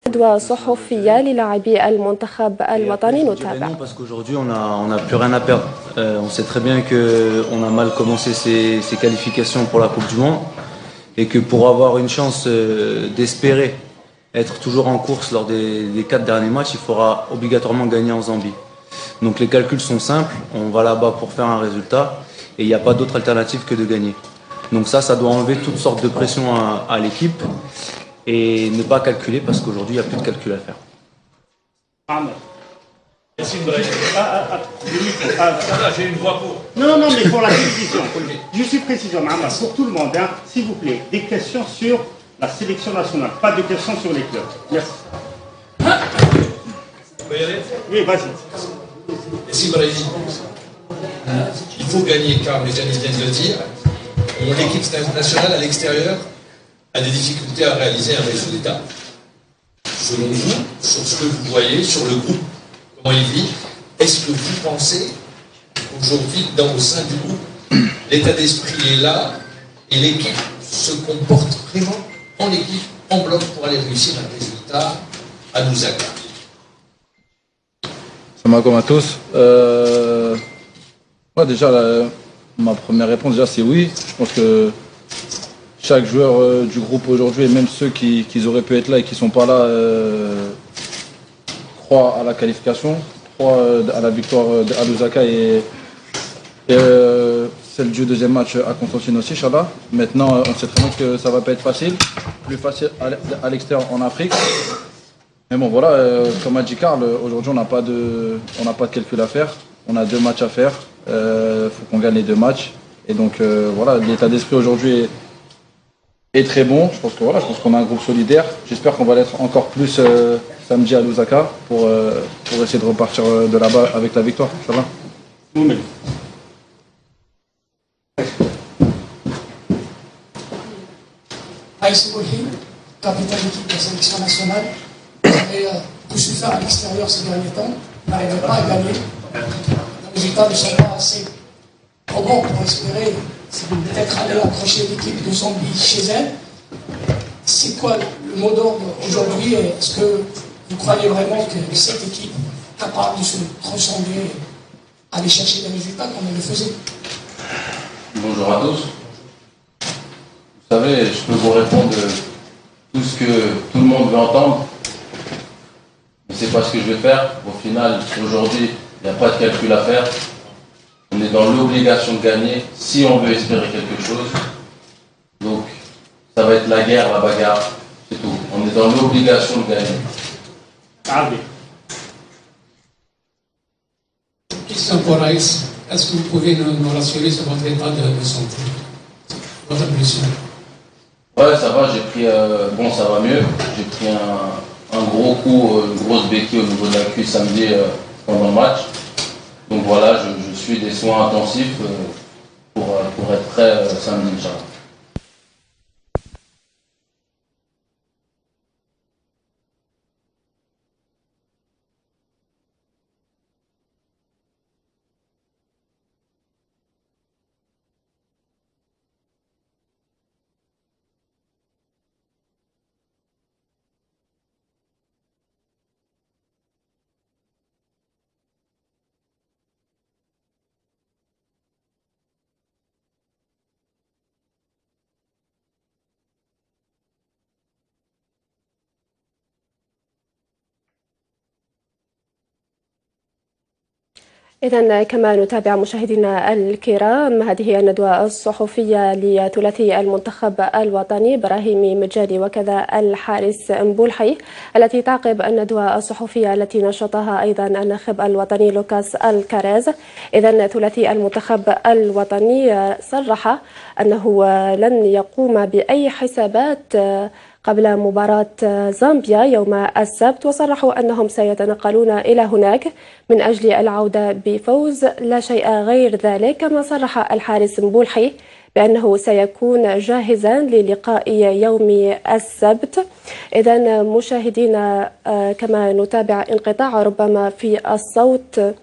ندوة صحفية للاعبي المنتخب الوطني نتابع. Parce qu'aujourd'hui on a plus rien à perdre. On sait très bien que on a mal commencé ces qualifications pour la Coupe du Monde et que pour avoir une chance d'espérer être toujours en course lors des 4 derniers matchs, il faudra obligatoirement gagner en Zambie. Donc les calculs sont simples, on va là-bas pour faire un résultat et il n'y a pas d'autre alternative que de gagner. Donc ça doit enlever toutes sortes de pression à l'équipe et ne pas calculer parce qu'aujourd'hui il n'y a plus de calcul à faire. J'ai une voix pour. Non, mais pour la télévision. Juste une précision, pour tout le monde, hein, s'il vous plaît, des questions sur la sélection nationale, pas de questions sur les clubs. Merci. Vous pouvez y aller ? Oui, vas-y. Merci Brahim. Il faut gagner car les Janis viennent de le dire. L'équipe nationale à l'extérieur a des difficultés à réaliser un résultat. Selon vous, sur ce que vous voyez, sur le groupe, comment il vit, est-ce que vous pensez qu'aujourd'hui, au sein du groupe, l'état d'esprit est là et l'équipe se comporte vraiment en équipe, en bloc pour aller réussir un résultat à Lusaka? Salam alaikum à tous. Déjà, ma première réponse, c'est oui. Je pense que chaque joueur du groupe aujourd'hui, et même ceux qui auraient pu être là et qui ne sont pas là, croient à la qualification, croient à la victoire à Lusaka et celle du deuxième match à Constantine aussi, Inch'Allah. Maintenant, on sait très bien que ça ne va pas être facile. Plus facile à l'extérieur en Afrique. Mais bon, voilà, comme a dit Karl, aujourd'hui, on n'a pas de calcul à faire. On a 2 matchs à faire. Faut qu'on gagne les 2 matchs. Et donc, voilà, l'état d'esprit aujourd'hui est très bon. Je pense qu'on a un groupe solidaire. J'espère qu'on va l'être encore plus samedi à Lusaka pour essayer de repartir de là-bas avec la victoire. Inch'Allah. Aïs Boulhi, capitaine d'équipe de la sélection nationale. Vous avez tout su faire à l'extérieur ces derniers temps. Vous n'arrivez pas à gagner. Les résultats ne sont pas assez probants pour espérer peut-être aller accrocher l'équipe de Zambie chez elle. C'est quoi le mot d'ordre aujourd'hui? Est-ce que vous croyez vraiment que cette équipe est capable de se ressembler, aller chercher des résultats comme elle le faisait? Bonjour à tous. Vous savez, je peux vous répondre tout ce que tout le monde veut entendre, mais c'est pas ce que je vais faire. Au final, aujourd'hui, il n'y a pas de calcul à faire. On est dans l'obligation de gagner si on veut espérer quelque chose. Donc, ça va être la guerre, la bagarre, c'est tout. On est dans l'obligation de gagner. Question pour Aïs. Est-ce que vous pouvez nous rassurer sur votre état de santé, votre blessure? Ouais, ça va, j'ai pris, ça va mieux. J'ai pris un gros coup, une grosse béquille au niveau de la cuisse samedi pendant le match. Donc voilà, je suis des soins intensifs pour être prêt samedi, Inch'Allah. إذن كما نتابع مشاهدينا الكرام، هذه هي الندوة الصحفية لثلاثي المنتخب الوطني براهيم مجادي وكذا الحارس مبولحي، التي تعقب الندوة الصحفية التي نشطها أيضا الناخب الوطني لوكاس الكاريز. إذن ثلاثي المنتخب الوطني صرح أنه لن يقوم بأي حسابات قبل مباراة زامبيا يوم السبت، وصرحوا أنهم سيتنقلون إلى هناك من أجل العودة بفوز لا شيء غير ذلك. كما صرح الحارس مبولحي بأنه سيكون جاهزا للقاء يوم السبت. إذن مشاهدينا، كما نتابع انقطاع ربما في الصوت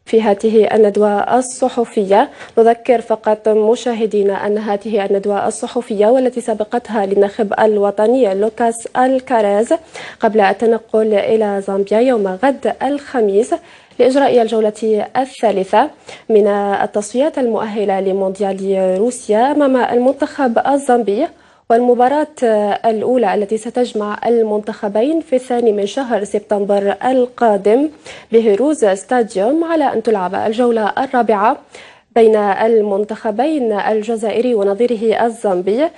في هذه الندوة الصحفية. نذكر فقط مشاهدينا أن هذه الندوة الصحفية والتي سبقتها للناخب الوطني لوكاس الكاراز قبل التنقل إلى زامبيا يوم غد الخميس لإجراء الجولة الثالثة من التصفيات المؤهلة لمونديال روسيا أمام المنتخب الزامبي، والمباراة الأولى التي ستجمع المنتخبين في 2 شهر سبتمبر القادم بهيروز ستاديوم، على أن تلعب الجولة الرابعة بين المنتخبين الجزائري ونظيره الزامبي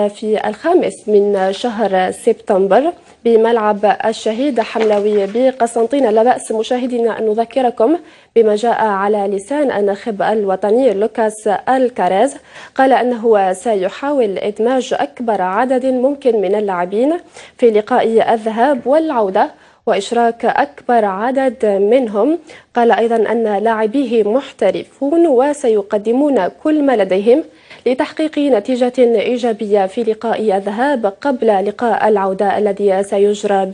في 5 شهر سبتمبر بملعب الشهيد حملاوي بقسنطينة. لا بأس مشاهدينا أن نذكركم بما جاء على لسان الناخب الوطني لوكاس الكاراز. قال أنه سيحاول إدماج أكبر عدد ممكن من اللاعبين في لقاء الذهاب والعودة وإشراك أكبر عدد منهم. قال أيضا أن لاعبيه محترفون وسيقدمون كل ما لديهم لتحقيق نتيجة إيجابية في لقاء الذهاب قبل لقاء العودة الذي سيجرى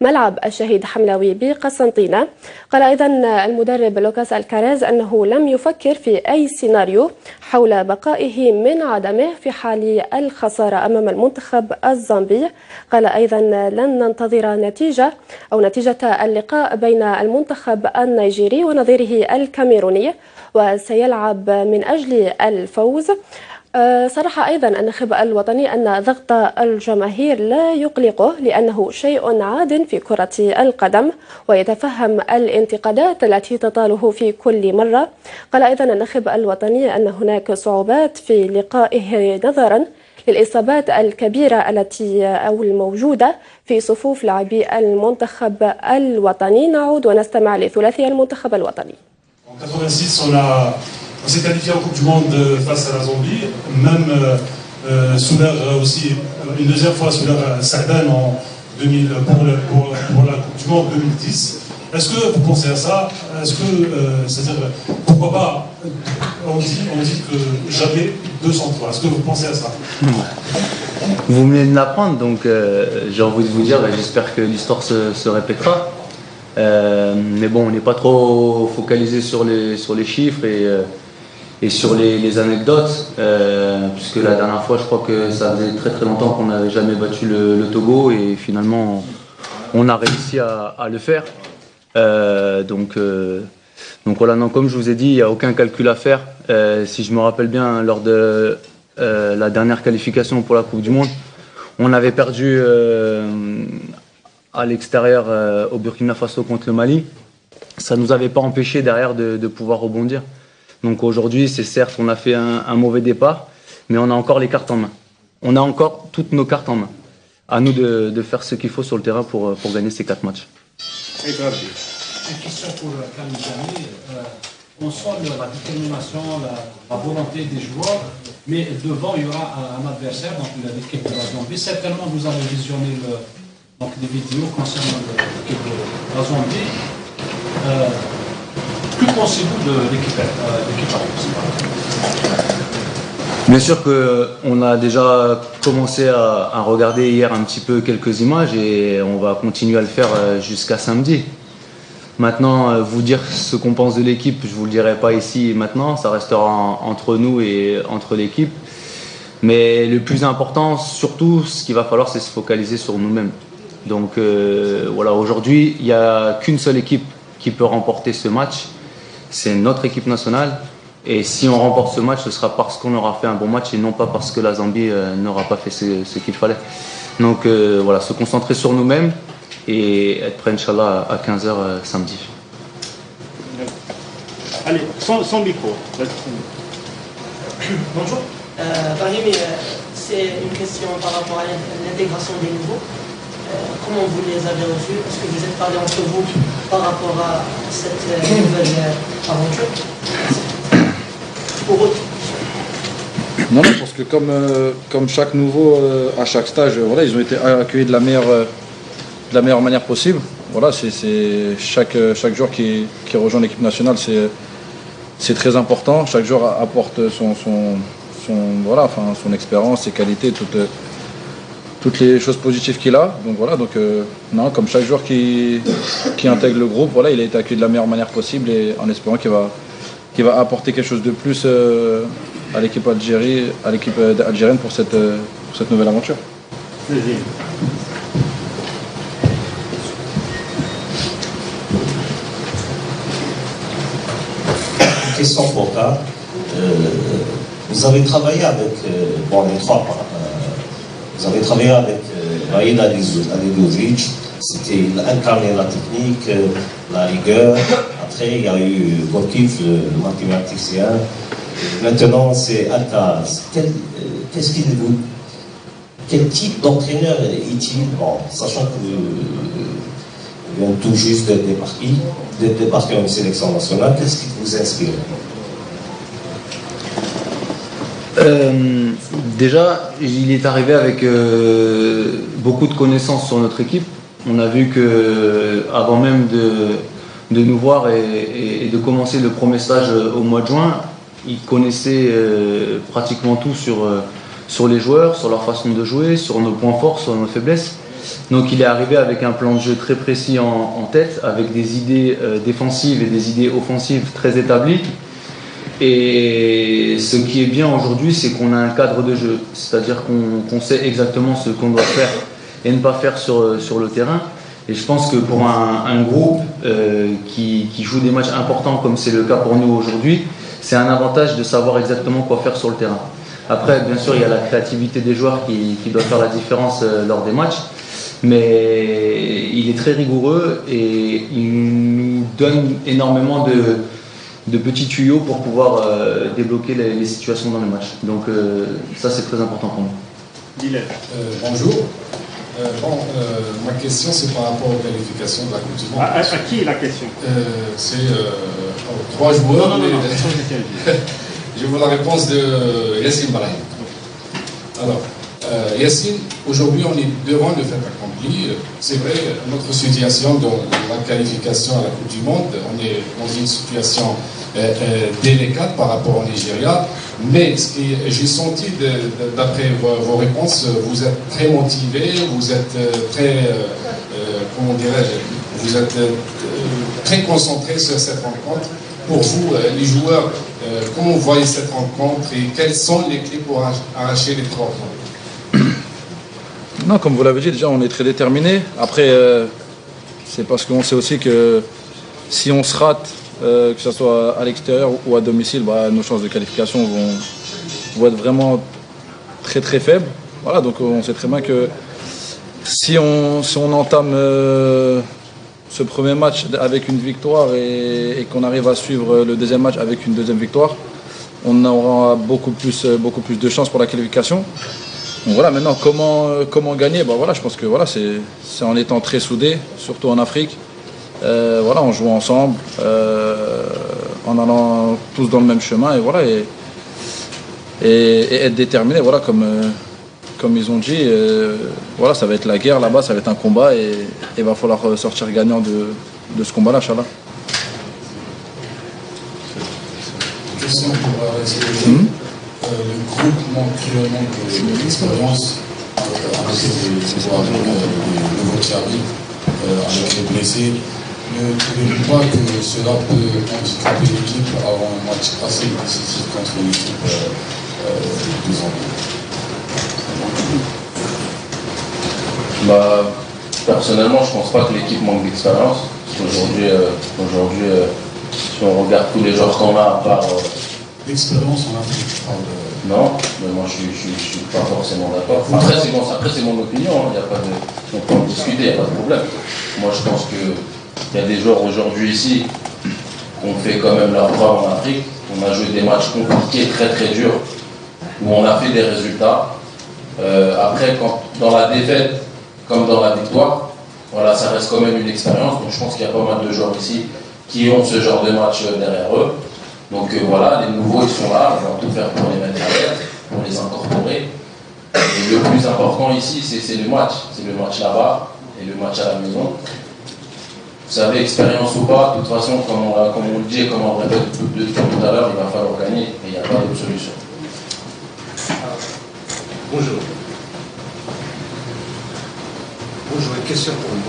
بملعب الشهيد حملاوي بقسنطينة. قال أيضا المدرب لوكاس الكاراز أنه لم يفكر في أي سيناريو حول بقائه من عدمه في حال الخسارة أمام المنتخب الزامبي. قال أيضا لن ننتظر نتيجة اللقاء بين المنتخب النيجيري ونظيره الكاميروني وسيلعب من أجل الفوز. صرح أيضا الناخب الوطني أن ضغط الجماهير لا يقلقه لأنه شيء عاد في كرة القدم ويتفهم الانتقادات التي تطاله في كل مرة. قال أيضا الناخب الوطني أن هناك صعوبات في لقائه نظرا للإصابات الكبيرة الموجودة في صفوف لاعبي المنتخب الوطني. نعود ونستمع لثلاثي المنتخب الوطني. En 86, on s'est qualifié en Coupe du Monde face à la Zambie, même sous l'ère aussi, une deuxième fois sous l'ère Saadane pour la Coupe du Monde 2010. Est-ce que vous pensez à ça? Est-ce que, c'est-à-dire, pourquoi pas, on dit que jamais 203. Est-ce que vous pensez à ça? Vous venez de l'apprendre, donc j'ai envie de vous dire, j'espère que l'histoire se répétera. Mais bon, on n'est pas trop focalisé sur les chiffres et sur les anecdotes, puisque la dernière fois, je crois que ça faisait très très longtemps qu'on n'avait jamais battu le Togo et finalement on a réussi à le faire. Donc voilà, non, comme je vous ai dit, il n'y a aucun calcul à faire. Si je me rappelle bien, lors de la dernière qualification pour la Coupe du Monde, on avait perdu à l'extérieur au Burkina Faso contre le Mali. Ça ne nous avait pas empêché derrière de pouvoir rebondir. Donc aujourd'hui, c'est certes, on a fait un mauvais départ, mais on a encore les cartes en main. On a encore toutes nos cartes en main. À nous de faire ce qu'il faut sur le terrain pour gagner ces 4 matchs. Une question pour Camille Jamil. On sent la détermination, la volonté des joueurs, mais devant, il y aura un adversaire, donc l'équipe de la Zambie. Certainement, vous avez visionné des vidéos concernant l'équipe de la Zambie. Que pensez-vous de l'équipe Bien sûr qu'on a déjà commencé à regarder hier un petit peu quelques images et on va continuer à le faire jusqu'à samedi. Maintenant, vous dire ce qu'on pense de l'équipe, je ne vous le dirai pas ici et maintenant, ça restera entre nous et entre l'équipe. Mais le plus important, surtout, ce qu'il va falloir, c'est se focaliser sur nous-mêmes. Donc voilà, aujourd'hui, il n'y a qu'une seule équipe qui peut remporter ce match, c'est notre équipe nationale. Et si on remporte ce match, ce sera parce qu'on aura fait un bon match et non pas parce que la Zambie n'aura pas fait ce qu'il fallait. Donc voilà, se concentrer sur nous-mêmes et être prêt, Inch'Allah, à 15h samedi. Allez, sans micro. Bonjour. Brahim, c'est une question par rapport à l'intégration des nouveaux. Comment vous les avez reçus? Est-ce que vous êtes parlé entre vous par rapport à cette nouvelle aventure? Pour eux. Non, parce que comme chaque nouveau à chaque stage, voilà, ils ont été accueillis de la meilleure manière possible. Voilà, c'est chaque joueur qui rejoint l'équipe nationale, c'est très important. Chaque joueur apporte son expérience, ses qualités, toutes les choses positives qu'il a. Donc voilà, donc non, comme chaque joueur qui intègre le groupe, voilà, il a été accueilli de la meilleure manière possible et en espérant qu'il va apporter quelque chose de plus à l'équipe algérienne pour cette nouvelle aventure. Question pour Karl. Vous avez travaillé avec, les trois, vous avez travaillé avec Raïd Alidovic, il incarnait la technique, la rigueur. Après, il y a eu Gorkif, le mathématicien. Maintenant, c'est Alcaraz. Quel type d'entraîneur est-il, sachant que vient tout juste de débarquer en sélection nationale, qu'est-ce qui vous inspire? Déjà, il est arrivé avec beaucoup de connaissances sur notre équipe. On a vu que avant même de nous voir et de commencer le premier stage au mois de juin, il connaissait pratiquement tout sur les joueurs, sur leur façon de jouer, sur nos points forts, sur nos faiblesses. Donc il est arrivé avec un plan de jeu très précis en tête, avec des idées défensives et des idées offensives très établies. Et ce qui est bien aujourd'hui, c'est qu'on a un cadre de jeu, c'est-à-dire qu'on sait exactement ce qu'on doit faire et ne pas faire sur le terrain. Et je pense que pour un groupe qui joue des matchs importants comme c'est le cas pour nous aujourd'hui, c'est un avantage de savoir exactement quoi faire sur le terrain. Après, bien sûr, il y a la créativité des joueurs qui doit faire la différence lors des matchs, mais il est très rigoureux et il nous donne énormément de petits tuyaux pour pouvoir débloquer les situations dans le match. Donc ça, c'est très important pour nous. Bonjour. Ma question, c'est par rapport aux qualifications de la Coupe du Monde. À qui est la question? C'est trois joueurs. Non, Je veux la réponse de Yassine Brahim. Alors, Yassine, aujourd'hui, on est devant le fait accompli. C'est vrai, notre situation dans la qualification à la Coupe du Monde, on est dans une situation délicate par rapport au Nigeria, mais j'ai senti, d'après vos réponses, vous êtes très motivé, vous êtes très, comment dirais-je, vous êtes très concentré sur cette rencontre. Pour vous, les joueurs, comment vous voyez cette rencontre et quelles sont les clés pour arracher les 3 points? Non, comme vous l'avez dit, déjà on est très déterminés. Après, c'est parce qu'on sait aussi que si on se rate, que ce soit à l'extérieur ou à domicile, nos chances de qualification vont être vraiment très très faibles. Voilà, donc on sait très bien que si on entame ce premier match avec une victoire et qu'on arrive à suivre le deuxième match avec une deuxième victoire, on aura beaucoup plus de chances pour la qualification. Donc voilà, maintenant comment gagner, voilà, je pense que voilà, c'est en étant très soudés, surtout en Afrique, voilà, en jouant ensemble, en allant tous dans le même chemin et voilà, et être déterminés, voilà, comme ils ont dit, voilà, ça va être la guerre là-bas, ça va être un combat et il va falloir sortir gagnant de ce combat-là, Inch'Allah. Question pour le groupe manque d'expérience avec les joueurs nouveaux qui arrivent, avec les blessés. Ne trouvez-vous pas que cela peut handicaper l'équipe avant un match assez décisif contre une équipe de 2 ans? Personnellement, je ne pense pas que l'équipe manque d'expérience. Aujourd'hui, si on regarde tous les joueurs qu'on a, à part. L'expérience en Afrique, je parle de. Non, mais moi je suis pas forcément d'accord. Après, c'est mon opinion, il y a pas de. On peut en discuter, il n'y a pas de problème. Moi, je pense qu'il y a des joueurs aujourd'hui ici qui ont fait quand même leur preuve en Afrique. On a joué des matchs compliqués, très très durs, où on a fait des résultats. Après, dans la défaite comme dans la victoire, voilà, ça reste quand même une expérience. Donc je pense qu'il y a pas mal de joueurs ici qui ont ce genre de match derrière eux. Donc voilà, les nouveaux ils sont là, on va tout faire pour les mettre à l'aise, pour les incorporer. Et le plus important ici, c'est le match. C'est le match là-bas et le match à la maison. Vous savez, expérience ou pas, de toute façon, comme on le dit et comme on le répète depuis tout à l'heure, il va falloir gagner et il n'y a pas d'autre solution. Bonjour. Une question pour vous.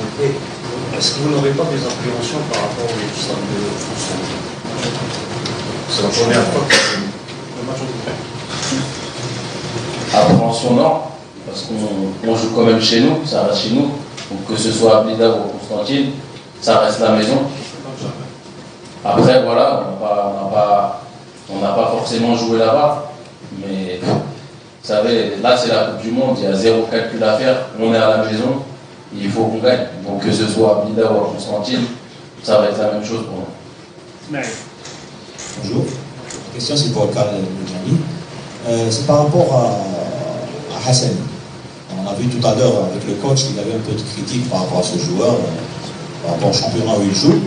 Est-ce que vous n'aurez pas des appréhensions par rapport au stade de France? C'est la première fois que le match en Appréhension, non, parce qu'on joue quand même chez nous, ça reste chez nous. Donc que ce soit à Blida ou à Constantine, ça reste la maison. Après, voilà, on n'a pas forcément joué là-bas, mais vous savez, là c'est la Coupe du Monde, il y a zéro calcul à faire, on est à la maison, il faut qu'on gagne. Donc que ce soit à Blida ou à Constantine, ça va être la même chose pour nous. Bonjour, la question c'est pour Karl Medjani. C'est par rapport à Hassan. On a vu tout à l'heure avec le coach qu'il avait un peu de critique par rapport à ce joueur, par rapport au championnat où il joue.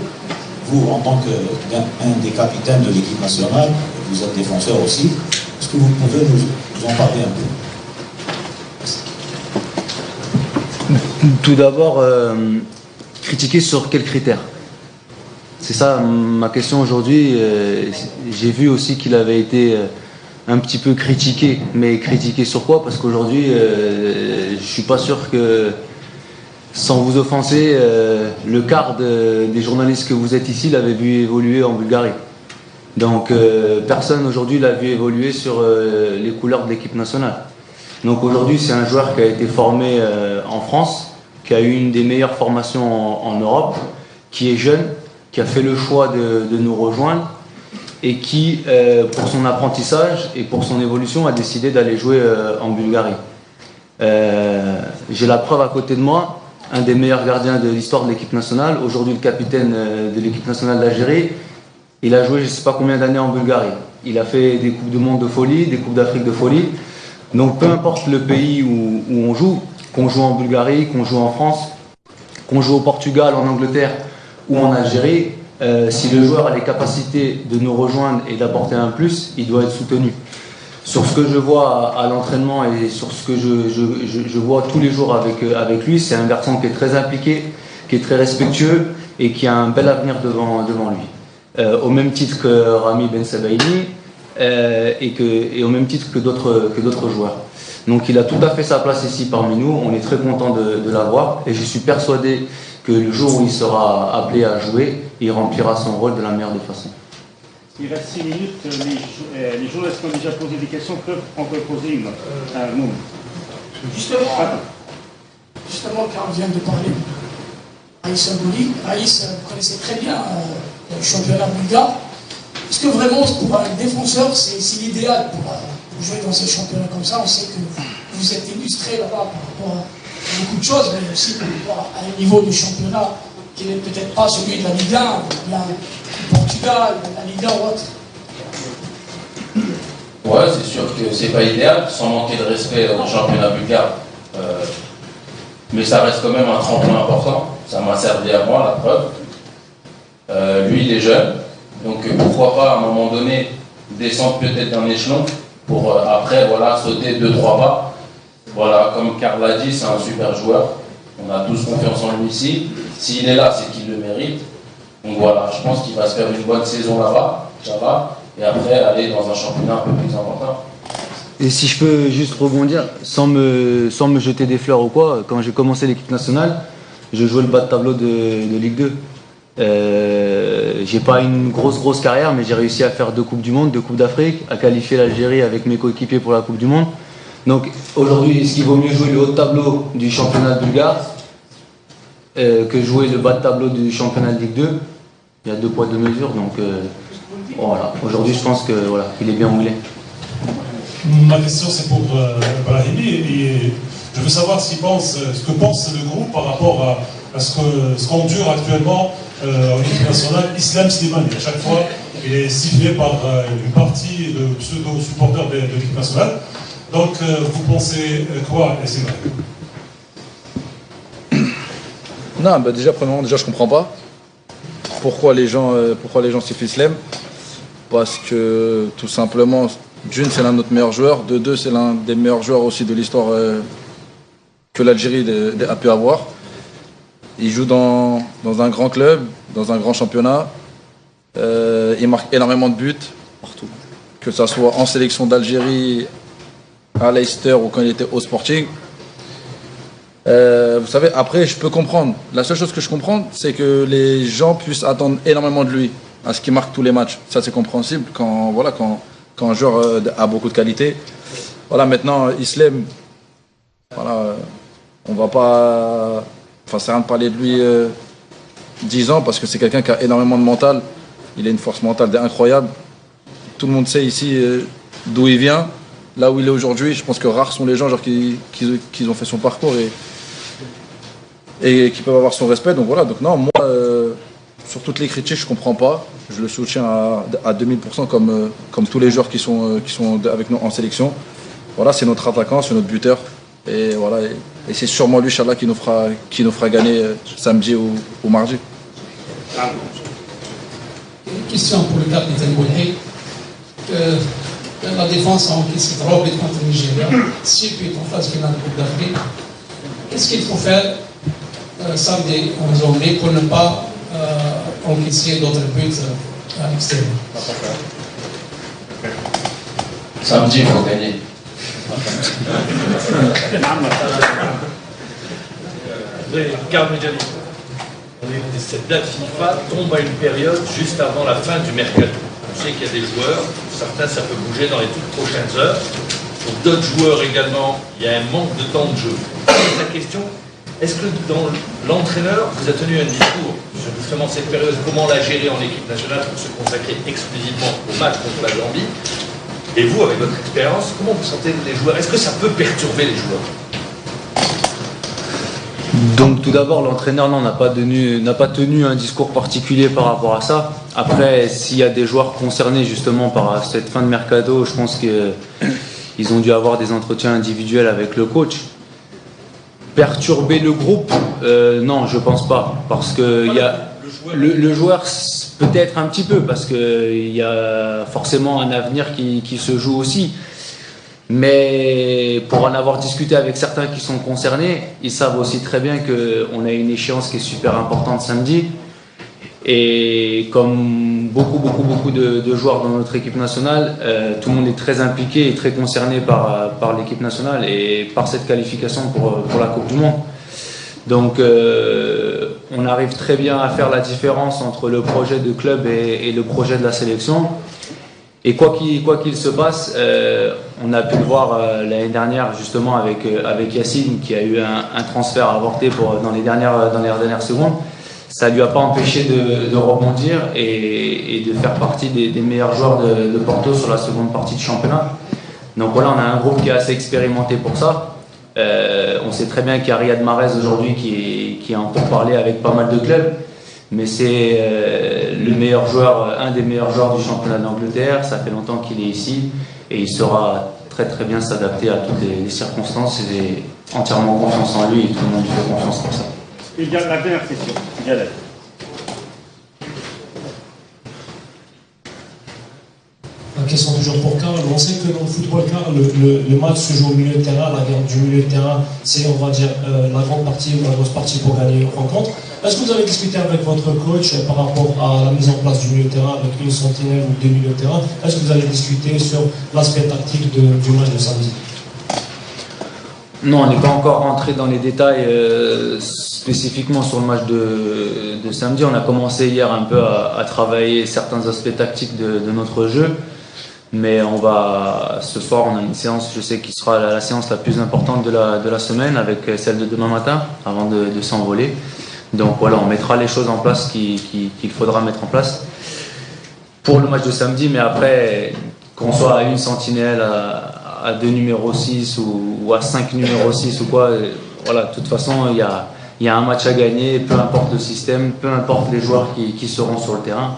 Vous, en tant qu'un des capitaines de l'équipe nationale, vous êtes défenseur aussi, est-ce que vous pouvez nous en parler un peu? Tout d'abord, critiquer sur quels critères? C'est ça ma question aujourd'hui. J'ai vu aussi qu'il avait été un petit peu critiqué, mais critiqué sur quoi? Parce qu'aujourd'hui, je suis pas sûr que, sans vous offenser, le quart des journalistes que vous êtes ici l'avaient vu évoluer en Bulgarie. Donc personne aujourd'hui l'a vu évoluer sur les couleurs de l'équipe nationale. Donc aujourd'hui, c'est un joueur qui a été formé en France, qui a eu une des meilleures formations en Europe, qui est jeune, qui a fait le choix de nous rejoindre et qui, pour son apprentissage et pour son évolution, a décidé d'aller jouer en Bulgarie. J'ai la preuve à côté de moi, un des meilleurs gardiens de l'histoire de l'équipe nationale, aujourd'hui le capitaine de l'équipe nationale d'Algérie. Il a joué je ne sais pas combien d'années en Bulgarie. Il a fait des Coupes du Monde de folie, des Coupes d'Afrique de folie. Donc peu importe le pays où on joue, qu'on joue en Bulgarie, qu'on joue en France, qu'on joue au Portugal, en Angleterre ou en Algérie, si le joueur a les capacités de nous rejoindre et d'apporter un plus, il doit être soutenu. Sur ce que je vois à l'entraînement et sur ce que je vois tous les jours avec lui, c'est un garçon qui est très impliqué, qui est très respectueux et qui a un bel avenir devant lui. Au même titre que Rami Ben Sabaini et au même titre que d'autres joueurs. Donc il a tout à fait sa place ici parmi nous, on est très content de l'avoir et je suis persuadé que le jour où il sera appelé à jouer, il remplira son rôle de la meilleure des façons. Il reste 6 minutes, les journalistes qui ont déjà posé des questions peuvent encore poser une. Non. Justement, quand on vient de parler, Aïs Abouli, Aïs, vous connaissez très bien le championnat bulgare. Est-ce que vraiment, pour un défenseur, c'est l'idéal pour jouer dans ces championnats comme ça? On sait que vous êtes illustré là-bas par rapport à beaucoup de choses, mais aussi par rapport à un niveau de championnat qui n'est peut-être pas celui de la Ligue 1, ou bien du Portugal, de la Ligue 1 ou autre. Ouais, c'est sûr que c'est pas idéal, sans manquer de respect au championnat bulgare. Mais ça reste quand même un tremplin important. Ça m'a servi à moi, la preuve. Lui, il est jeune, donc pourquoi pas à un moment donné descendre peut-être d'un échelon pour après voilà, sauter 2-3 pas. Voilà, comme Karl l'a dit, c'est un super joueur. On a tous confiance en lui ici. S'il est là, c'est qu'il le mérite. Donc voilà, je pense qu'il va se faire une bonne saison là-bas, ça va, et après aller dans un championnat un peu plus important. Et si je peux juste rebondir, sans me jeter des fleurs ou quoi, quand j'ai commencé l'équipe nationale, je jouais le bas de tableau de Ligue 2. J'ai pas une grosse carrière, mais j'ai réussi à faire 2 Coupes du Monde, 2 Coupes d'Afrique, à qualifier l'Algérie avec mes coéquipiers pour la Coupe du Monde. Donc aujourd'hui, est-ce qu'il vaut mieux jouer le haut de tableau du championnat bulgare que jouer le bas de tableau du championnat de Ligue 2? Il y a 2 poids 2 mesures, donc voilà. Aujourd'hui, je pense que voilà, il est bien où il est. Ma question c'est pour Brahimi et je veux savoir ce que pense le groupe par rapport à ce qu'endure actuellement en équipe nationale Islam Slimani. À chaque fois, il est sifflé par une partie de pseudo-supporters de l'équipe nationale. Donc, vous pensez quoi, Yassine? Non, bah déjà, premièrement, je comprends pas pourquoi les gens sifflent Islam. Parce que, tout simplement, d'une, c'est l'un de nos meilleurs joueurs. De deux, c'est l'un des meilleurs joueurs aussi de l'histoire que l'Algérie a pu avoir. Il joue dans un grand club, dans un grand championnat. Il marque énormément de buts partout. Que ce soit en sélection d'Algérie, à Leicester ou quand il était au Sporting. Vous savez, après, je peux comprendre. La seule chose que je comprends, c'est que les gens puissent attendre énormément de lui, à ce qu'il marque tous les matchs. Ça, c'est compréhensible quand un joueur a beaucoup de qualité. Voilà, maintenant, Islam, voilà, on va pas... Enfin, c'est rien de parler de lui 10 ans, parce que c'est quelqu'un qui a énormément de mental. Il a une force mentale incroyable. Tout le monde sait ici d'où il vient, là où il est aujourd'hui. Je pense que rares sont les gens qui ont fait son parcours et qui peuvent avoir son respect. Donc voilà, donc non, moi, sur toutes les critiques, je comprends pas. Je le soutiens à 2000% comme tous les joueurs qui sont avec nous en sélection. Voilà, c'est notre attaquant, c'est notre buteur. Et voilà, et c'est sûrement lui, Inch'Allah, qui nous fera gagner samedi ou mardi. Une question pour le capitaine Boulhay. La défense a encaissé 3 buts contre le Nigeria. Si il est en phase finale de Coupe d'Afrique, qu'est-ce qu'il faut faire samedi en journée pour ne pas encaisser d'autres buts à l'extérieur? Samedi, il faut gagner. Cette date FIFA tombe à une période juste avant la fin du mercato. On sait qu'il y a des joueurs, certains ça peut bouger dans les toutes prochaines heures. Pour d'autres joueurs également, il y a un manque de temps de jeu. La question, est-ce que dans l'entraîneur vous a tenu un discours sur justement cette période, comment la gérer en équipe nationale pour se consacrer exclusivement au match contre la Gambie? Et vous, avec votre expérience, comment vous sentez les joueurs? Est-ce que ça peut perturber les joueurs? Donc tout d'abord, l'entraîneur n'a pas tenu un discours particulier par rapport à ça. Après, s'il y a des joueurs concernés justement par cette fin de mercato, je pense qu'ils ont dû avoir des entretiens individuels avec le coach. Perturber le groupe, non, je pense pas. Parce que le joueur, peut-être un petit peu, parce qu'il y a forcément un avenir qui se joue aussi. Mais pour en avoir discuté avec certains qui sont concernés, ils savent aussi très bien qu'on a une échéance qui est super importante samedi. Et comme beaucoup de joueurs dans notre équipe nationale, tout le monde est très impliqué et très concerné par l'équipe nationale et par cette qualification pour la Coupe du Monde. Donc on arrive très bien à faire la différence entre le projet de club et le projet de la sélection. Et quoi qu'il se passe, on a pu le voir l'année dernière justement avec Yacine qui a eu un transfert avorté dans les dernières secondes. Ça ne lui a pas empêché de rebondir et de faire partie des meilleurs joueurs de Porto sur la seconde partie du championnat. Donc voilà, on a un groupe qui est assez expérimenté pour ça. On sait très bien qu'il y a Riyad Mahrez aujourd'hui qui est en pourparlers avec pas mal de clubs. Mais c'est un des meilleurs joueurs du championnat d'Angleterre. Ça fait longtemps qu'il est ici et il saura très bien s'adapter à toutes les circonstances. J'ai entièrement confiance en lui et tout le monde lui fait confiance pour ça. Et il y a la dernière question. Jalal. La question toujours pour Karl. On sait que dans le football, Karl, le match se joue au milieu de terrain. La guerre du milieu de terrain, c'est, on va dire, la grande partie ou la grosse partie pour gagner une rencontre. Est-ce que vous avez discuté avec votre coach par rapport à la mise en place du milieu de terrain avec une sentinelle ou 2 milieux de terrain? Est-ce que vous avez discuté sur l'aspect tactique du match de samedi? Non, on n'est pas encore rentré dans les détails spécifiquement sur le match de samedi. On a commencé hier un peu à travailler certains aspects tactiques de notre jeu. Mais ce soir, on a une séance, je sais, qui sera la séance la plus importante de la semaine avec celle de demain matin avant de s'envoler. Donc voilà, on mettra les choses en place qu'il faudra mettre en place pour le match de samedi. Mais après, qu'on soit à une sentinelle, à 2 numéros 6 ou à 5 numéros 6 ou quoi, voilà, de toute façon, il y a un match à gagner, peu importe le système, peu importe les joueurs qui seront sur le terrain.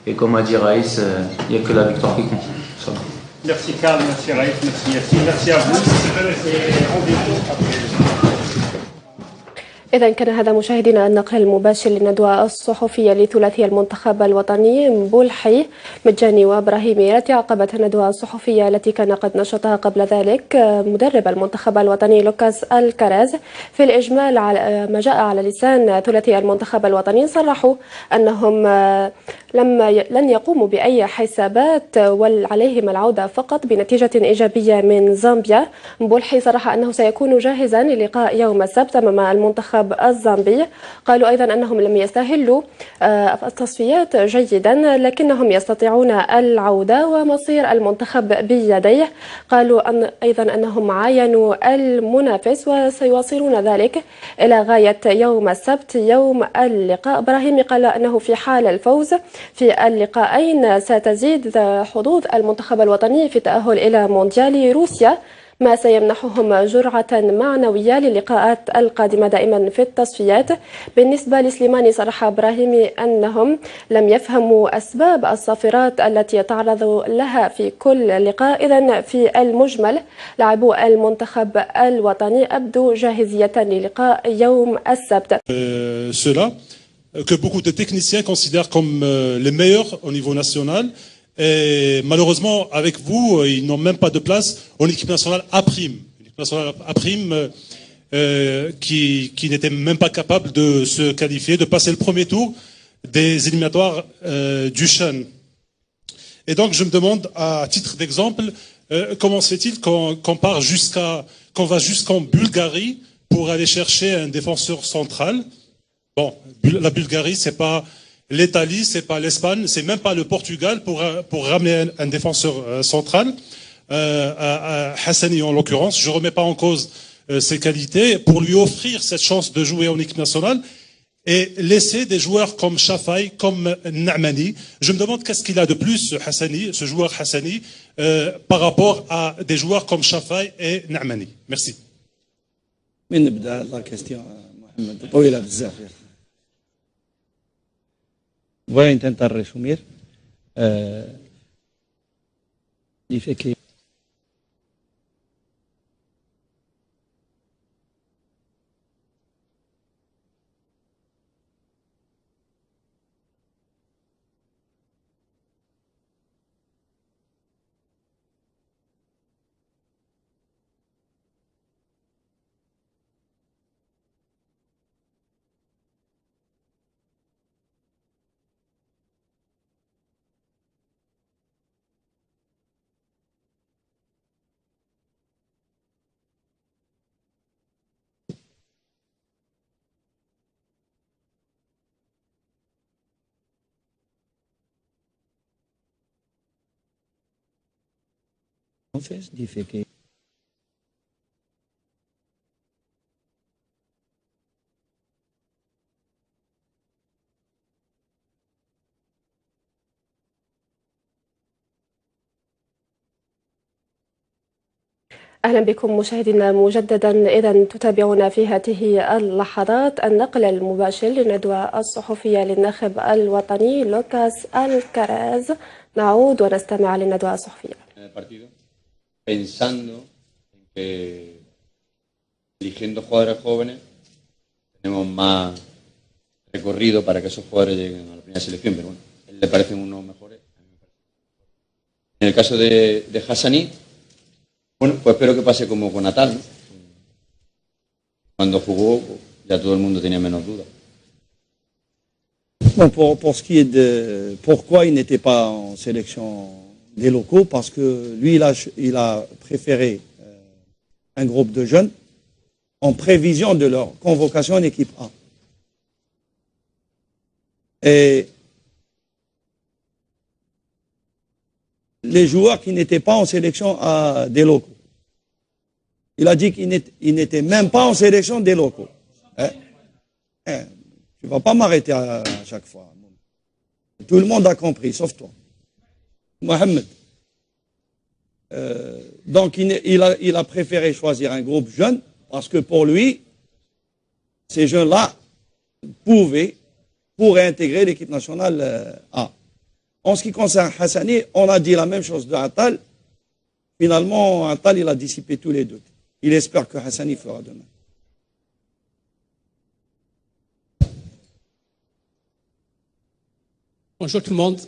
Et comme a dit Raïs, il n'y a que la victoire qui compte. Merci Karl, merci Raïs, merci Yassine, merci à vous. Et rendez-vous après. إذا كان هذا مشاهدينا النقل المباشر للندوة الصحفية لثلاثي المنتخب الوطني مبولحي مجاني وإبراهيمي التي عقبت الندوة الصحفية التي كان قد نشطها قبل ذلك مدرب المنتخب الوطني لوكاس الكراز. في الإجمال على ما جاء على لسان ثلاثي المنتخب الوطني صرحوا أنهم لن يقوموا بأي حسابات وعليهم العودة فقط بنتيجة إيجابية من زامبيا. مبولحي صرح أنه سيكون جاهزا للقاء يوم السبت أمام المنتخب الزامبي. قالوا أيضا أنهم لم يستهلوا التصفيات جيدا لكنهم يستطيعون العودة ومصير المنتخب بيديه. قالوا أيضا أنهم عاينوا المنافس وسيواصلون ذلك إلى غاية يوم السبت يوم اللقاء. إبراهيمي قال أنه في حال الفوز في اللقاءين ستزيد حظوظ المنتخب الوطني في التأهل إلى مونديال روسيا ما سيمنحهم جرعة معنوية للقاءات القادمة دائما في التصفيات. بالنسبة لسليماني صرح إبراهيمي أنهم لم يفهموا أسباب الصافرات التي يتعرض لها في كل لقاء. إذن في المجمل لاعبو المنتخب الوطني أبدوا جاهزية للقاء يوم السبت. Ceux-là que beaucoup de techniciens considèrent comme les meilleurs au niveau national. Et malheureusement, avec vous, ils n'ont même pas de place en équipe nationale A'. Une équipe nationale A' qui n'était même pas capable de se qualifier, de passer le premier tour des éliminatoires du CHAN. Et donc, je me demande, à titre d'exemple, comment se fait-il qu'on va jusqu'en Bulgarie pour aller chercher un défenseur central? Bon, la Bulgarie, c'est pas l'Italie, c'est pas l'Espagne, c'est même pas le Portugal pour ramener un défenseur central, Hassani en l'occurrence. Je remets pas en cause ses qualités, pour lui offrir cette chance de jouer en équipe nationale et laisser des joueurs comme Shafai, comme Na'mani. Je me demande qu'est-ce qu'il a de plus, Hassani, ce joueur Hassani, par rapport à des joueurs comme Shafai et Na'mani. Merci. من نبدا لا كيستيون محمد طويله بزاف. Voy a intentar resumir. Dice que dice que أهلا بكم مشاهدينا مجددا. إذا تتابعون في هذه اللحظات النقل المباشر للندوة الصحفية للناخب الوطني لوكاس الكراز. نعود ونستمع للندوة الصحفية. Pensando en que eligiendo jugadores jóvenes tenemos más recorrido para que esos jugadores lleguen a la primera selección, pero bueno, a él le parecen unos mejores. En el caso de Hassani, bueno, pues espero que pase como con Natal, ¿no? Cuando jugó, pues, ya todo el mundo tenía menos dudas. Bon, pour ce qui est de pourquoi il n'était pas en sélection des locaux, parce que lui, il a préféré un groupe de jeunes en prévision de leur convocation en équipe A. Et les joueurs qui n'étaient pas en sélection des locaux, il a dit qu'il n'était même pas en sélection des locaux. Tu ne vas pas m'arrêter à chaque fois. Tout le monde a compris, sauf toi. Mohamed. Donc il a préféré choisir un groupe jeune parce que pour lui, ces jeunes-là pourraient intégrer l'équipe nationale A. En ce qui concerne Hassani, on a dit la même chose de Attal. Finalement, Attal, il a dissipé tous les doutes. Il espère que Hassani fera demain. Bonjour tout le monde.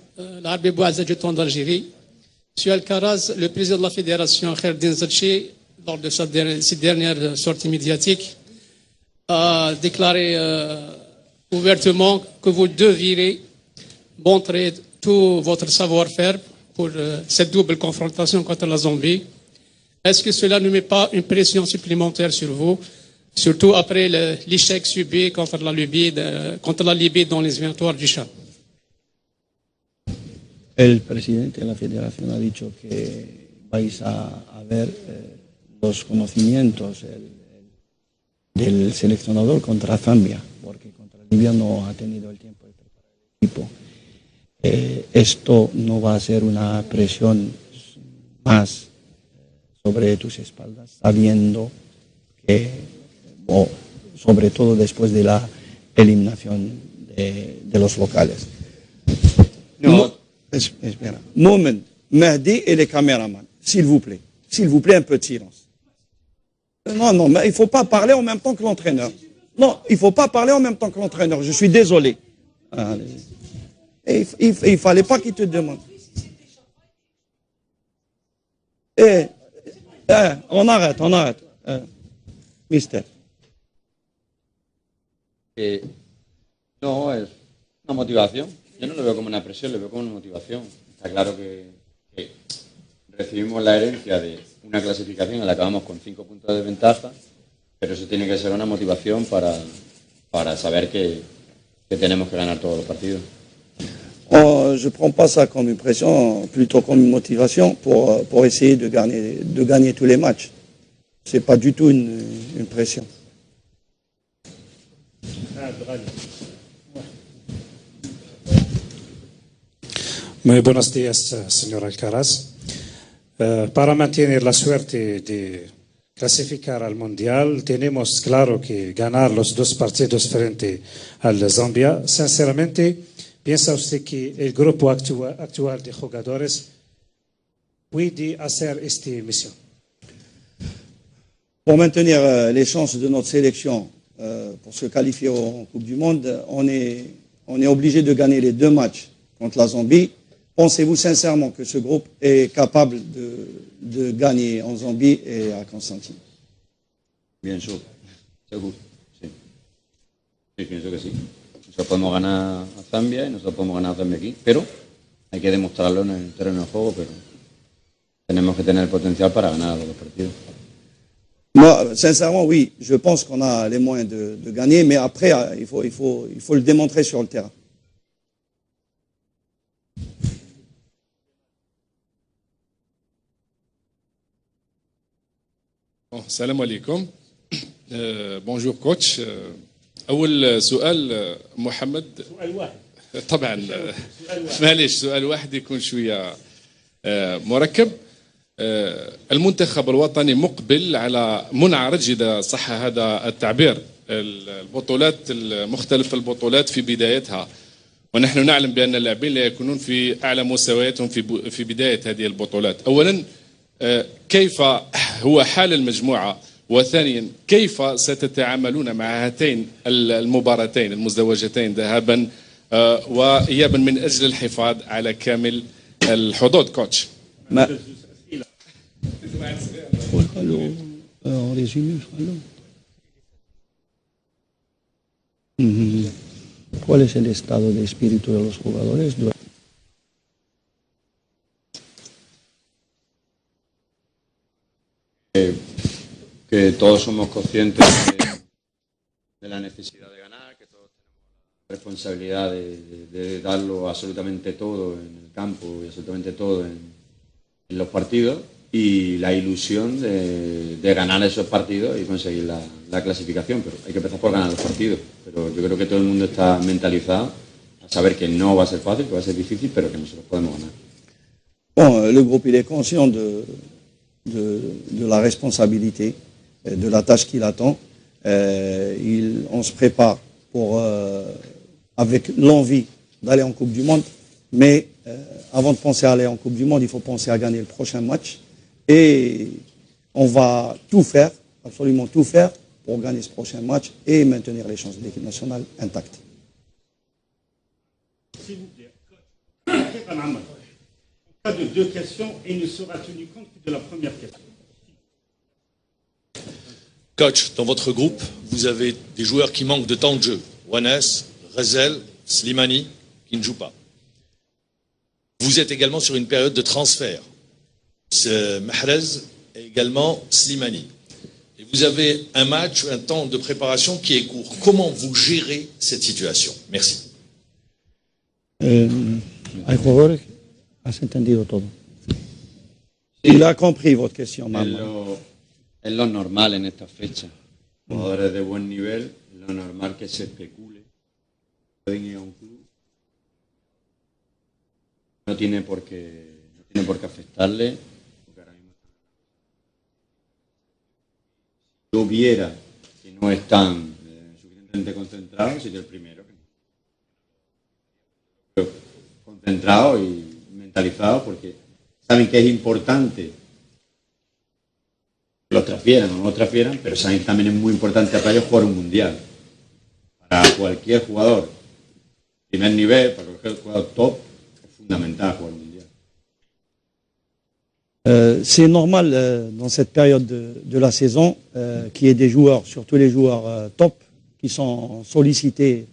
L'Arbi Bouazza du temps d'Algérie. Monsieur Alcaraz, le président de la fédération, Khaireddine Zetchi, lors de cette dernière sortie médiatique, a déclaré ouvertement que vous devirez montrer tout votre savoir-faire pour cette double confrontation contre la Zambie. Est-ce que cela ne met pas une pression supplémentaire sur vous, surtout après l'échec subi contre la Libye dans les éliminatoires du Chan? El presidente de la federación ha dicho que vais a ver los conocimientos del seleccionador contra Zambia, porque contra Libia no ha tenido el tiempo de preparar el equipo. Esto no va a ser una presión más sobre tus espaldas, sabiendo que, sobre todo después de la eliminación de los locales. Espera. Moment, Mehdi et les caméramans, s'il vous plaît, un peu de silence. Non, mais il ne faut pas parler en même temps que l'entraîneur. Non, il ne faut pas parler en même temps que l'entraîneur, je suis désolé. Il ne fallait pas qu'il te demande. On arrête. Mister. No, es una motivación. Yo no lo veo como una presión, lo veo como una motivación. Está claro que recibimos la herencia de una clasificación en la que vamos con 5 puntos de ventaja, pero eso tiene que ser una motivación para saber que tenemos que ganar todos los partidos. Je ne prends pas ça comme une pression, plutôt comme une motivation pour essayer de gagner tous les matchs. Ce n'est pas du tout une pression. Muy buenos días, señor Alcaraz. Para mantener la suerte de clasificar al Mundial, tenemos claro que ganar los 2 partidos frente al Zambia. Sinceramente, ¿piensa usted que el grupo actual de jugadores puede hacer esta misión? Pour maintenir les chances de notre sélection pour se qualifier en Coupe du Monde, on est obligé de gagner les 2 matchs contre la Zambie. Pensez-vous sincèrement que ce groupe est capable de gagner en Zambie et à Constantine? Bien sûr, seguro, sí. Sí, pienso que sí. Nosotros podemos ganar a Zambia y nosotros podemos ganar a Zambia aquí, pero hay que demostrarlo en el terreno de juego, pero tenemos que tener el potencial para ganar los partidos. Moi, sincèrement, oui, je pense qu'on a les moyens de gagner, mais après, il faut le démontrer sur le terrain. السلام عليكم. بونجور كوتش. اول سؤال محمد. سؤال واحد طبعا معليش سؤال واحد يكون شويه مركب. المنتخب الوطني مقبل على منعرج اذا صح هذا التعبير البطولات مختلف البطولات في بدايتها، ونحن نعلم بان اللاعبين لا يكونون في اعلى مستوياتهم في بدايه هذه البطولات. اولا كيف هو حال المجموعة، وثانيا كيف ستتعاملون مع هاتين المباراتين المزدوجتين ذهابا وإيابا من أجل الحفاظ على كامل الحظوظ كوتش؟ ¿Cuál es el estado de espíritu de los jugadores? Que todos somos conscientes de la necesidad de ganar, que todos tenemos la responsabilidad de darlo absolutamente todo en el campo y absolutamente todo en los partidos, y la ilusión de ganar esos partidos y conseguir la clasificación. Pero hay que empezar por ganar los partidos. Pero yo creo que todo el mundo está mentalizado a saber que no va a ser fácil, que va a ser difícil, pero que nosotros podemos ganar. Bon, le groupe il est conscient de la responsabilité, de la tâche qu'il attend. On se prépare avec l'envie d'aller en Coupe du Monde, mais avant de penser à aller en Coupe du Monde, il faut penser à gagner le prochain match. Et on va tout faire, absolument tout faire, pour gagner ce prochain match et maintenir les chances de l'équipe nationale intactes. S'il vous plaît, En cas de deux questions, il ne sera tenu compte que de la première question. Coach, dans votre groupe, vous avez des joueurs qui manquent de temps de jeu. Wanes, Rezel, Slimani, qui ne jouent pas. Vous êtes également sur une période de transfert. Mahrez et également Slimani. Et vous avez un match, un temps de préparation qui est court. Comment vous gérez cette situation? Merci. Hay jugadores, has entendido todo. Il a compris votre question, maman. Es lo normal en esta fecha. Jugadores de buen nivel, lo normal que se especule. Pueden ir a un club. No tiene por qué afectarle. Porque ahora mismo si yo viera que no están suficientemente concentrados, sería el primero. Concentrados y mentalizados porque saben que es importante que los transfieran o no los transfieran, pero saben que también es muy importante para ellos jugar un mundial. Para cualquier jugador, primer nivel, para cualquier jugador top, es fundamental jugar un mundial. C'est normal dans cette période de la saison qu'il y ait des joueurs, surtout les joueurs top, qui sont sollicités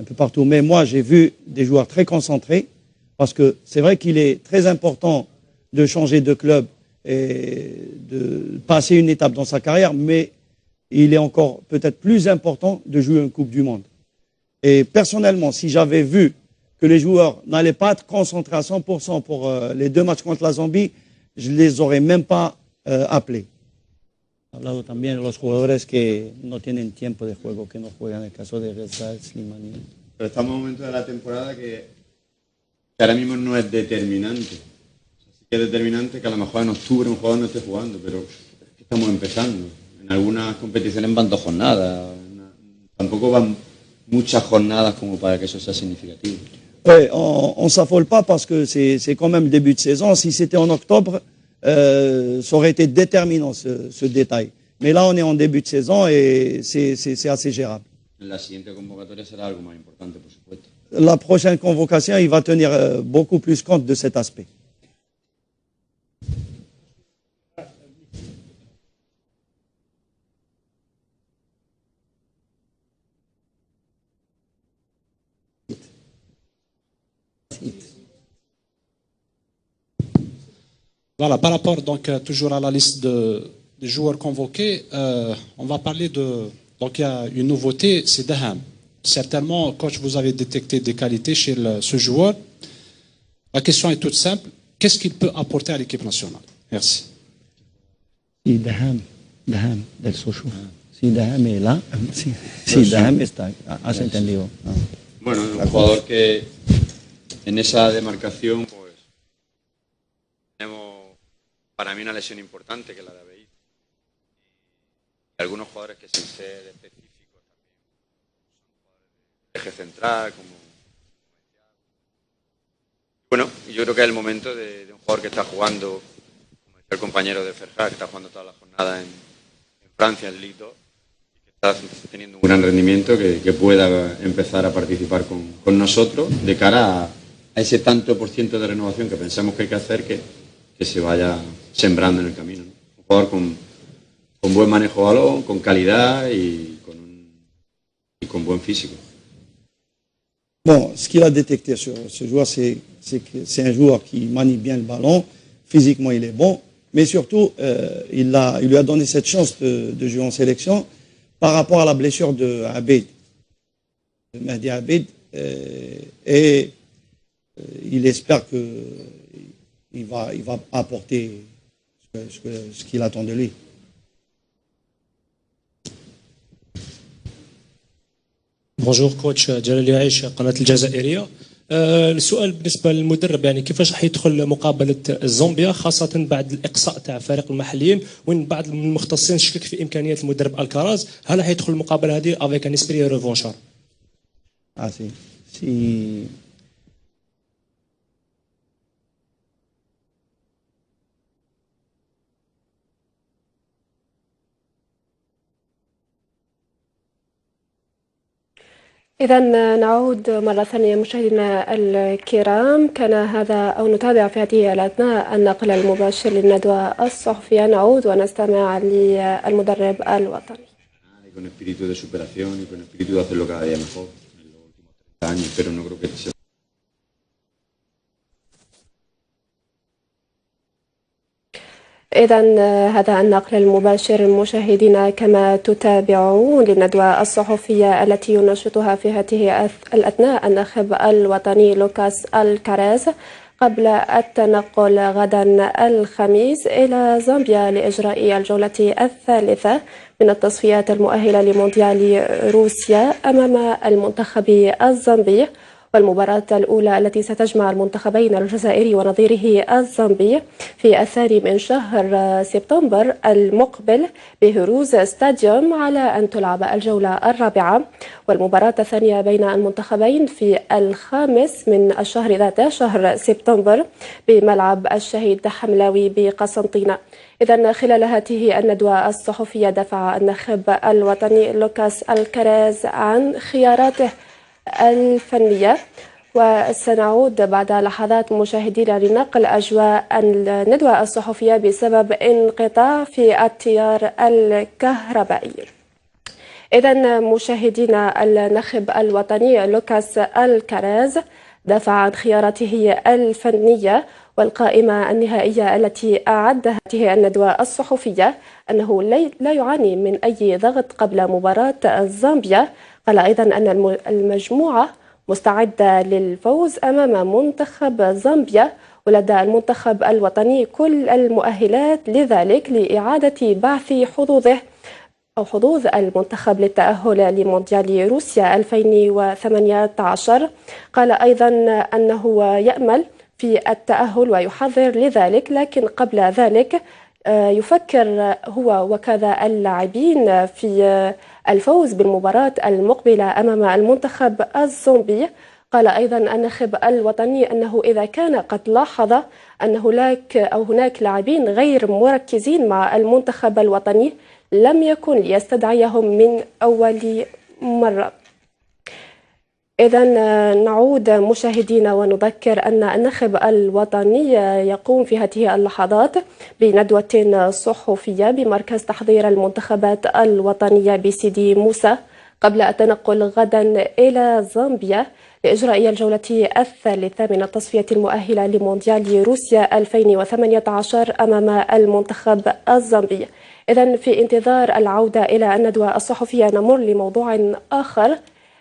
un peu partout. Mais moi, j'ai vu des joueurs très concentrés, parce que c'est vrai qu'il est très important de changer de club et de passer une étape dans sa carrière, mais il est encore peut-être plus important de jouer une Coupe du Monde. Et personnellement, si j'avais vu que les joueurs n'allaient pas être concentrés à 100% pour les deux matchs contre la Zambie, je ne les aurais même pas appelés. Hablado también de los jugadores que no tienen tiempo de juego, que no juegan, el caso de Rezal, Slimani. Pero estamos en un momento de la temporada que ahora mismo no es determinante. Sí que es determinante que a lo mejor en octubre un jugador no esté jugando, pero es que estamos empezando. En algunas competiciones van 2 jornadas. Tampoco van muchas jornadas como para que eso sea significativo. Ouais, on ne s'affole pas parce que c'est quand même le début de saison. Si c'était en octobre, ça aurait été déterminant ce détail. Mais là, on est en début de saison et c'est assez gérable. La siguiente convocatoria será algo más importante, por supuesto. La prochaine convocation, il va tenir beaucoup plus compte de cet aspect. Voilà, par rapport donc toujours à la liste des joueurs convoqués, on va parler de... Donc il y a une nouveauté, c'est Daham. Certainement, coach, vous avez détecté des qualités chez ce joueur. La question est toute simple. Qu'est-ce qu'il peut apporter à l'équipe nationale? Merci. Si Daham del Sochaux. Si Daham est là, si Daham está, has entendido. Bueno, un jugador que en esa demarcación, pues, tenemos para mí una lesión importante que es la de Abei. Y algunos jugadores que sin ser específicos también son jugadores de eje central, como bueno, yo creo que es el momento de un jugador que está jugando, como decía el compañero de Ferjá, que está jugando toda la jornada en Francia, en Ligue 2, y que está teniendo un gran rendimiento, que pueda empezar a participar con nosotros de cara a ese tanto por ciento de renovación que pensamos que hay que hacer, que se vaya sembrando en el camino, ¿no? Un jugador con buen manejo de balón, con calidad y con buen físico. Bon, ce qu'il a détecté sur ce joueur, c'est que c'est un joueur qui manie bien le ballon, physiquement il est bon, mais surtout il lui a donné cette chance de jouer en sélection par rapport à la blessure de Abed, de Mehdi Abed, et il espère qu'il va apporter ce qu'il attend de lui. بونجور كوتش جلال يعيش قناة الجزائرية. السؤال بالنسبة للمدرب، يعني كيفاش حيدخل مقابلة زامبيا خاصة بعد الإقصاء تاع فريق المحليين، وين بعض المختصين شكك في إمكانية المدرب الكراز، هل حيدخل المقابلة هذه افيك ان اسبري ريفونشار؟ Si إذا نعود مرة ثانية مشاهدينا الكرام. كان هذا أو نتابع في هذه الأثناء النقل المباشر للندوة الصحفية. نعود ونستمع للمدرب الوطني. Con espíritu de superación y con espíritu de hacerlo cada día mejor en los últimos 30 años, pero no creo que sea. إذا هذا النقل المباشر مشاهدينا كما تتابعون للندوة الصحفية التي ينشطها في هذه الأثناء الناخب الوطني لوكاس الكاراز قبل التنقل غدا الخميس إلى زامبيا لإجراء الجولة الثالثة من التصفيات المؤهلة لمونديال روسيا أمام المنتخب الزامبي. والمباراة الأولى التي ستجمع المنتخبين الجزائري ونظيره الزامبي في 2 من شهر سبتمبر المقبل بهروز ستاديوم على أن تلعب الجولة الرابعة. والمباراة الثانية بين المنتخبين في 5 من الشهر ذاته شهر سبتمبر بملعب الشهيد حملاوي بقسنطينة. إذا خلال هذه الندوة الصحفية دفع الناخب الوطني لوكاس الكاراز عن خياراته الفنية. وسنعود بعد لحظات مشاهدينا لنقل أجواء الندوة الصحفية بسبب انقطاع في التيار الكهربائي. إذا مشاهدينا الناخب الوطني لوكاس الكاراز دافع عن خياراته الفنية والقائمة النهائية التي أعدها هذه الندوة الصحفية أنه لا يعاني من أي ضغط قبل مباراة زامبيا. قال أيضا أن المجموعة مستعدة للفوز أمام منتخب زامبيا ولدى المنتخب الوطني كل المؤهلات لذلك لإعادة بعث حظوظ المنتخب للتأهل لمونديال روسيا 2018. قال أيضا أنه يأمل في التأهل ويحضر لذلك، لكن قبل ذلك يفكر هو وكذا اللاعبين في الفوز بالمباراة المقبلة أمام المنتخب الزامبي. قال أيضا الناخب الوطني أنه إذا كان قد لاحظ أن هناك لاعبين غير مركزين مع المنتخب الوطني لم يكن ليستدعيهم من أول مرة. إذا نعود مشاهدينا ونذكر أن الناخب الوطني يقوم في هذه اللحظات بندوة صحفية بمركز تحضير المنتخبات الوطنية بسيدي موسى قبل التنقل غدا إلى زامبيا لإجراء الجولة الثالثة من التصفية المؤهلة لمونديال روسيا 2018 أمام المنتخب الزامبي. إذا في انتظار العودة إلى الندوة الصحفية نمر لموضوع آخر.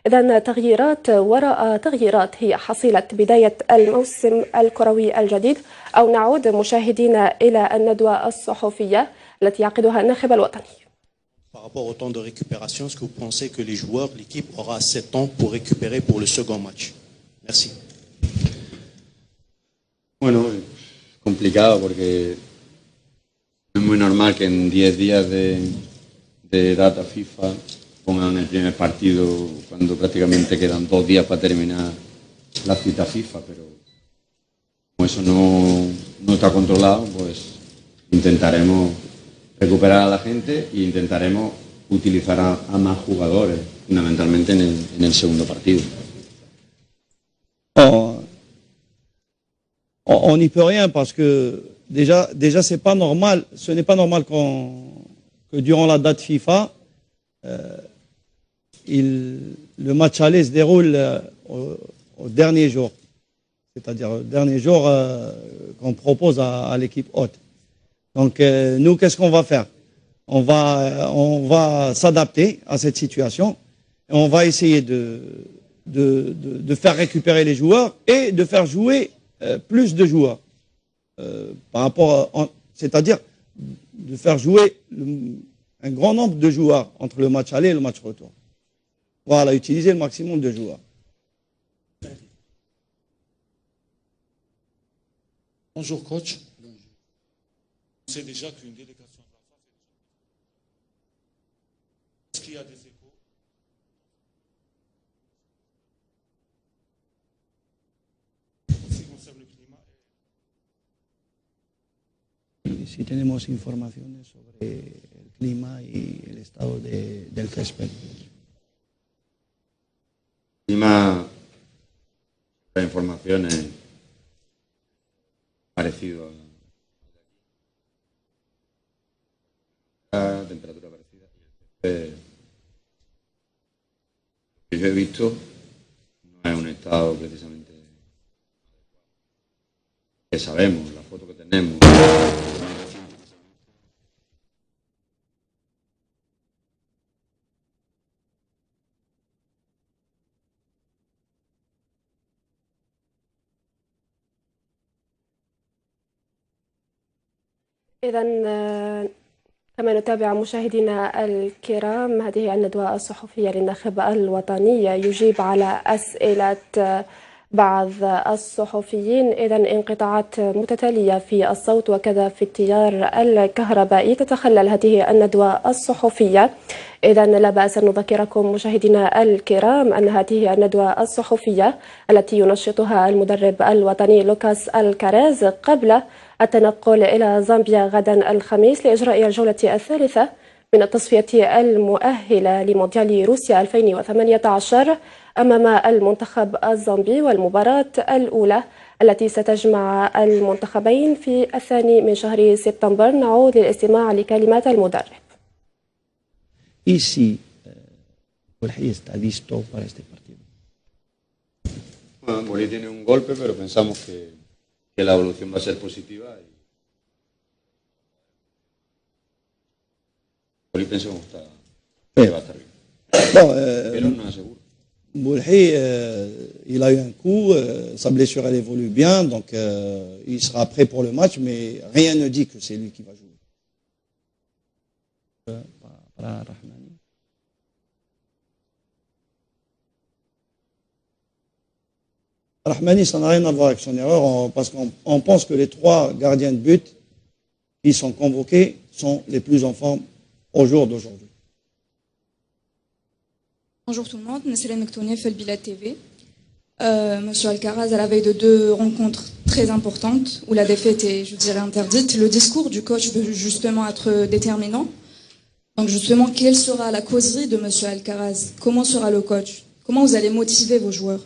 إذا تغييرات وراء تغييرات هي حصيلة بداية الموسم الكروي الجديد. أو نعود مشاهدينا إلى الندوة الصحفية التي يعقدها الناخب الوطني. Par rapport au temps de récupération, est-ce que vous pensez que les joueurs, l'équipe aura assez de temps pour récupérer pour le second match? Merci. Bueno, es complicado porque es muy normal que en 10 días de data FIFA pongan el primer partido cuando prácticamente quedan 2 días para terminar la cita FIFA, pero como eso no está controlado, pues intentaremos recuperar a la gente e intentaremos utilizar a más jugadores, fundamentalmente en el segundo partido. On n'y peut rien parce que déjà c'est pas normal, ce n'est pas normal que durant la date FIFA, le match aller se déroule au dernier jour, c'est-à-dire au dernier jour qu'on propose à l'équipe haute. Donc nous, qu'est-ce qu'on va faire? On va s'adapter à cette situation et on va essayer de faire récupérer les joueurs et de faire jouer plus de joueurs par rapport, c'est-à-dire de faire jouer un grand nombre de joueurs entre le match aller et le match retour. Voilà, utiliser le maximum de joueurs. Bonjour coach. On sait déjà qu'une délégation va faire. Est-ce qu'il y a des échos? En ce qui concerne le climat. Si tenemos informaciones sobre el clima y el estado del césped. la información es parecido a temperatura parecida. Lo que yo he visto no es un estado precisamente que sabemos, la foto que tenemos. إذا كما نتابع مشاهدينا الكرام هذه الندوة الصحفية للناخب الوطني يجيب على أسئلة بعض الصحفيين. إذا انقطاعات متتالية في الصوت وكذا في التيار الكهربائي تتخلل هذه الندوة الصحفية. إذا لا بأس أن نذكركم مشاهدينا الكرام أن هذه الندوة الصحفية التي ينشطها المدرب الوطني لوكاس الكاراز قبل التنقل إلى زامبيا غدا الخميس لإجراء الجولة الثالثة من التصفية المؤهلة لمونديال روسيا 2018 أمام المنتخب الزامبي، والمباراة الأولى التي ستجمع المنتخبين في 2 من شهر سبتمبر. نعود للاستماع لكلمات المدرب. ¿Y si Bolí está listo para este partido? Bueno, Bolí tiene un golpe, pero pensamos que la evolución va a ser positiva. Bolí pensamos que va a estar bien. Bon, pero no aseguro. Bolí, il a eu un coup, sa blessure elle évolue bien, donc il sera prêt pour le match, mais rien ne dit que c'est lui qui va jouer. Para Rahmani. Rahmani, ça n'a rien à voir avec son erreur, parce qu'on pense que les 3 gardiens de but qui sont convoqués sont les plus en forme au jour d'aujourd'hui. Bonjour tout le monde, Nesrine Mektouni, Felbilat TV. Monsieur Alcaraz, à la veille de 2 rencontres très importantes où la défaite est, je dirais, interdite, le discours du coach veut justement être déterminant. Donc justement, quelle sera la causerie de Monsieur Alcaraz? Comment sera le coach? Comment vous allez motiver vos joueurs?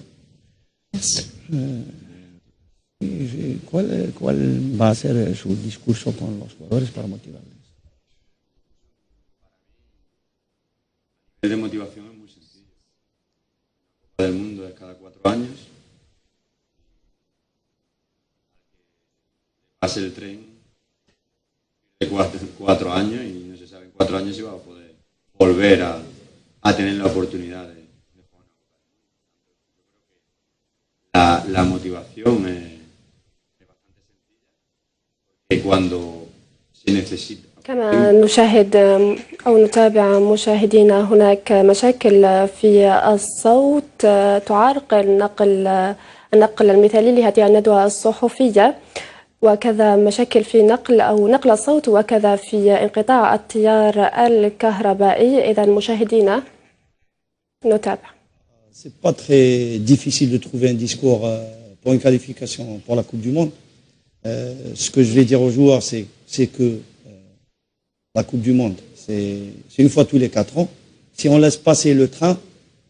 Merci. ¿Cuál va a ser su discurso con los jugadores para motivarles? El de motivación es muy sencillo. La Copa del Mundo es cada 4 años. Pase el tren de 4 años y no se sabe en 4 años si va a poder volver a tener la oportunidad de jugar una Copa del Mundo. La motivación es bastante sencilla, porque cuando se necesita. كما نشاهد أو نتابع مشاهدينا هناك مشاكل في الصوت تعرقل النقل المثالي لهذه الندوة الصحفية، وكذا مشاكل في نقل الصوت، وكذا في انقطاع التيار الكهربائي. إذا مشاهدينا نتابع. C'est pas très difficile de trouver un discours pour une qualification pour la Coupe du Monde. Ce que je vais dire aux joueurs, c'est que la Coupe du Monde, c'est une fois tous les 4 ans. Si on laisse passer le train,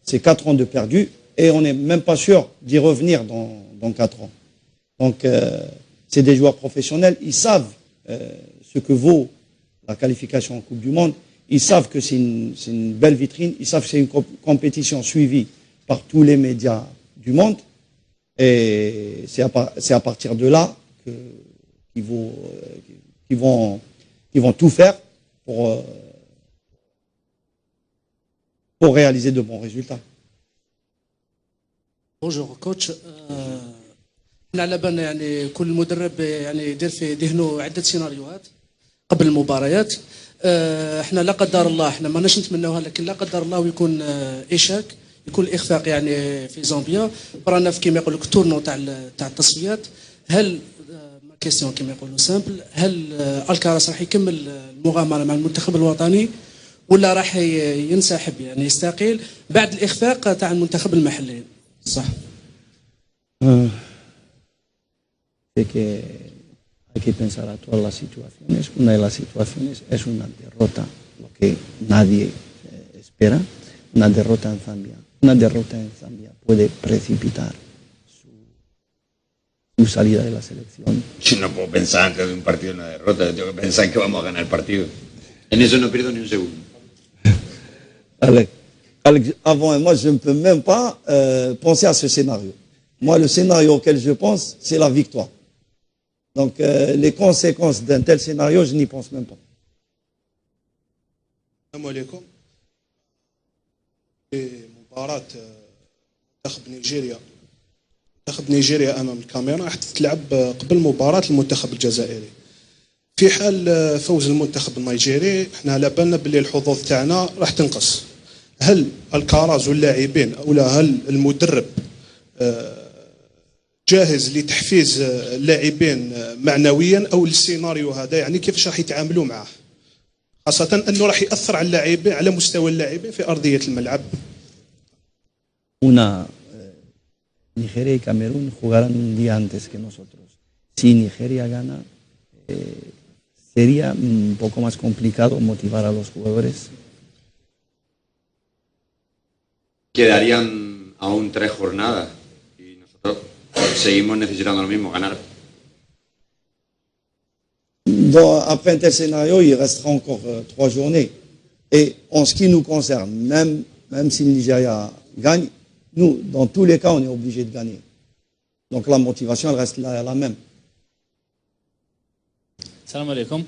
c'est 4 ans de perdu et on n'est même pas sûr d'y revenir dans 4 ans. Donc, c'est des joueurs professionnels, ils savent ce que vaut la qualification en Coupe du Monde, ils savent que c'est une belle vitrine, ils savent que c'est une compétition suivie par tous les médias du monde, et c'est à partir de là qu'ils vont tout faire pour réaliser de bons résultats. Bonjour coach. على بالنا يعني كل مدرب يعني يدير في ذهنه عده سيناريوهات قبل المباريات. احنا لا قدر الله احنا ما ناش نتمناوها، لكن لا قدر الله ويكون ايشاك، يكون الاخفاق يعني في زامبيا. رانا في كيما يقول لك تورنو تاع التصفيات. هل كيستيون كيما يقولوا سامبل، هل الكاراس راح يكمل المغامره مع المنتخب الوطني ولا راح ينسحب يعني يستقيل بعد الاخفاق تاع المنتخب المحلي؟ صح. De que hay que pensar a todas las situaciones. Una de las situaciones es una derrota, lo que nadie espera, una derrota en Zambia. Una derrota en Zambia puede precipitar su salida de la selección. Yo no puedo pensar antes de un partido en una derrota, yo tengo que pensar que vamos a ganar el partido. En eso no pierdo ni un segundo. Alex, avant et moi, je ne peux même pas penser à ce scénario. Moi, le scénario auquel je pense, c'est la victoire. Donc, les conséquences d'un tel scénario, je n'y pense même pas. السلام عليكم. في مباراة منتخب نيجيريا أمام الكاميرون راح تتلعب قبل مباراة المنتخب الجزائري. في حال فوز المنتخب النيجيري احنا على بالنا باللي الحظوظ تاعنا راح تنقص. هل الكاراز واللاعبين أو هل المدرب جاهز لتحفيز اللاعبين معنويا أو السيناريو هذا يعني كيفاش راح يتعاملوا معه؟ خاصة أنه راح يأثر على اللاعبين على مستوى اللاعبين في أرضية الملعب. Nigeria y Camerún jugarán un día antes que nosotros. Si Nigeria gana, sería un poco más complicado motivar a los jugadores. Quedarían aún 3 jornadas y nosotros seguimos necesitando lo mismo, ganar. Après un tel scénario, il restera encore 3 journées. Et en ce qui nous concerne, même si le Nigeria gagne, nous, dans tous les cas, on est obligé de gagner. Donc la motivation, elle reste la même. السلام عليكم.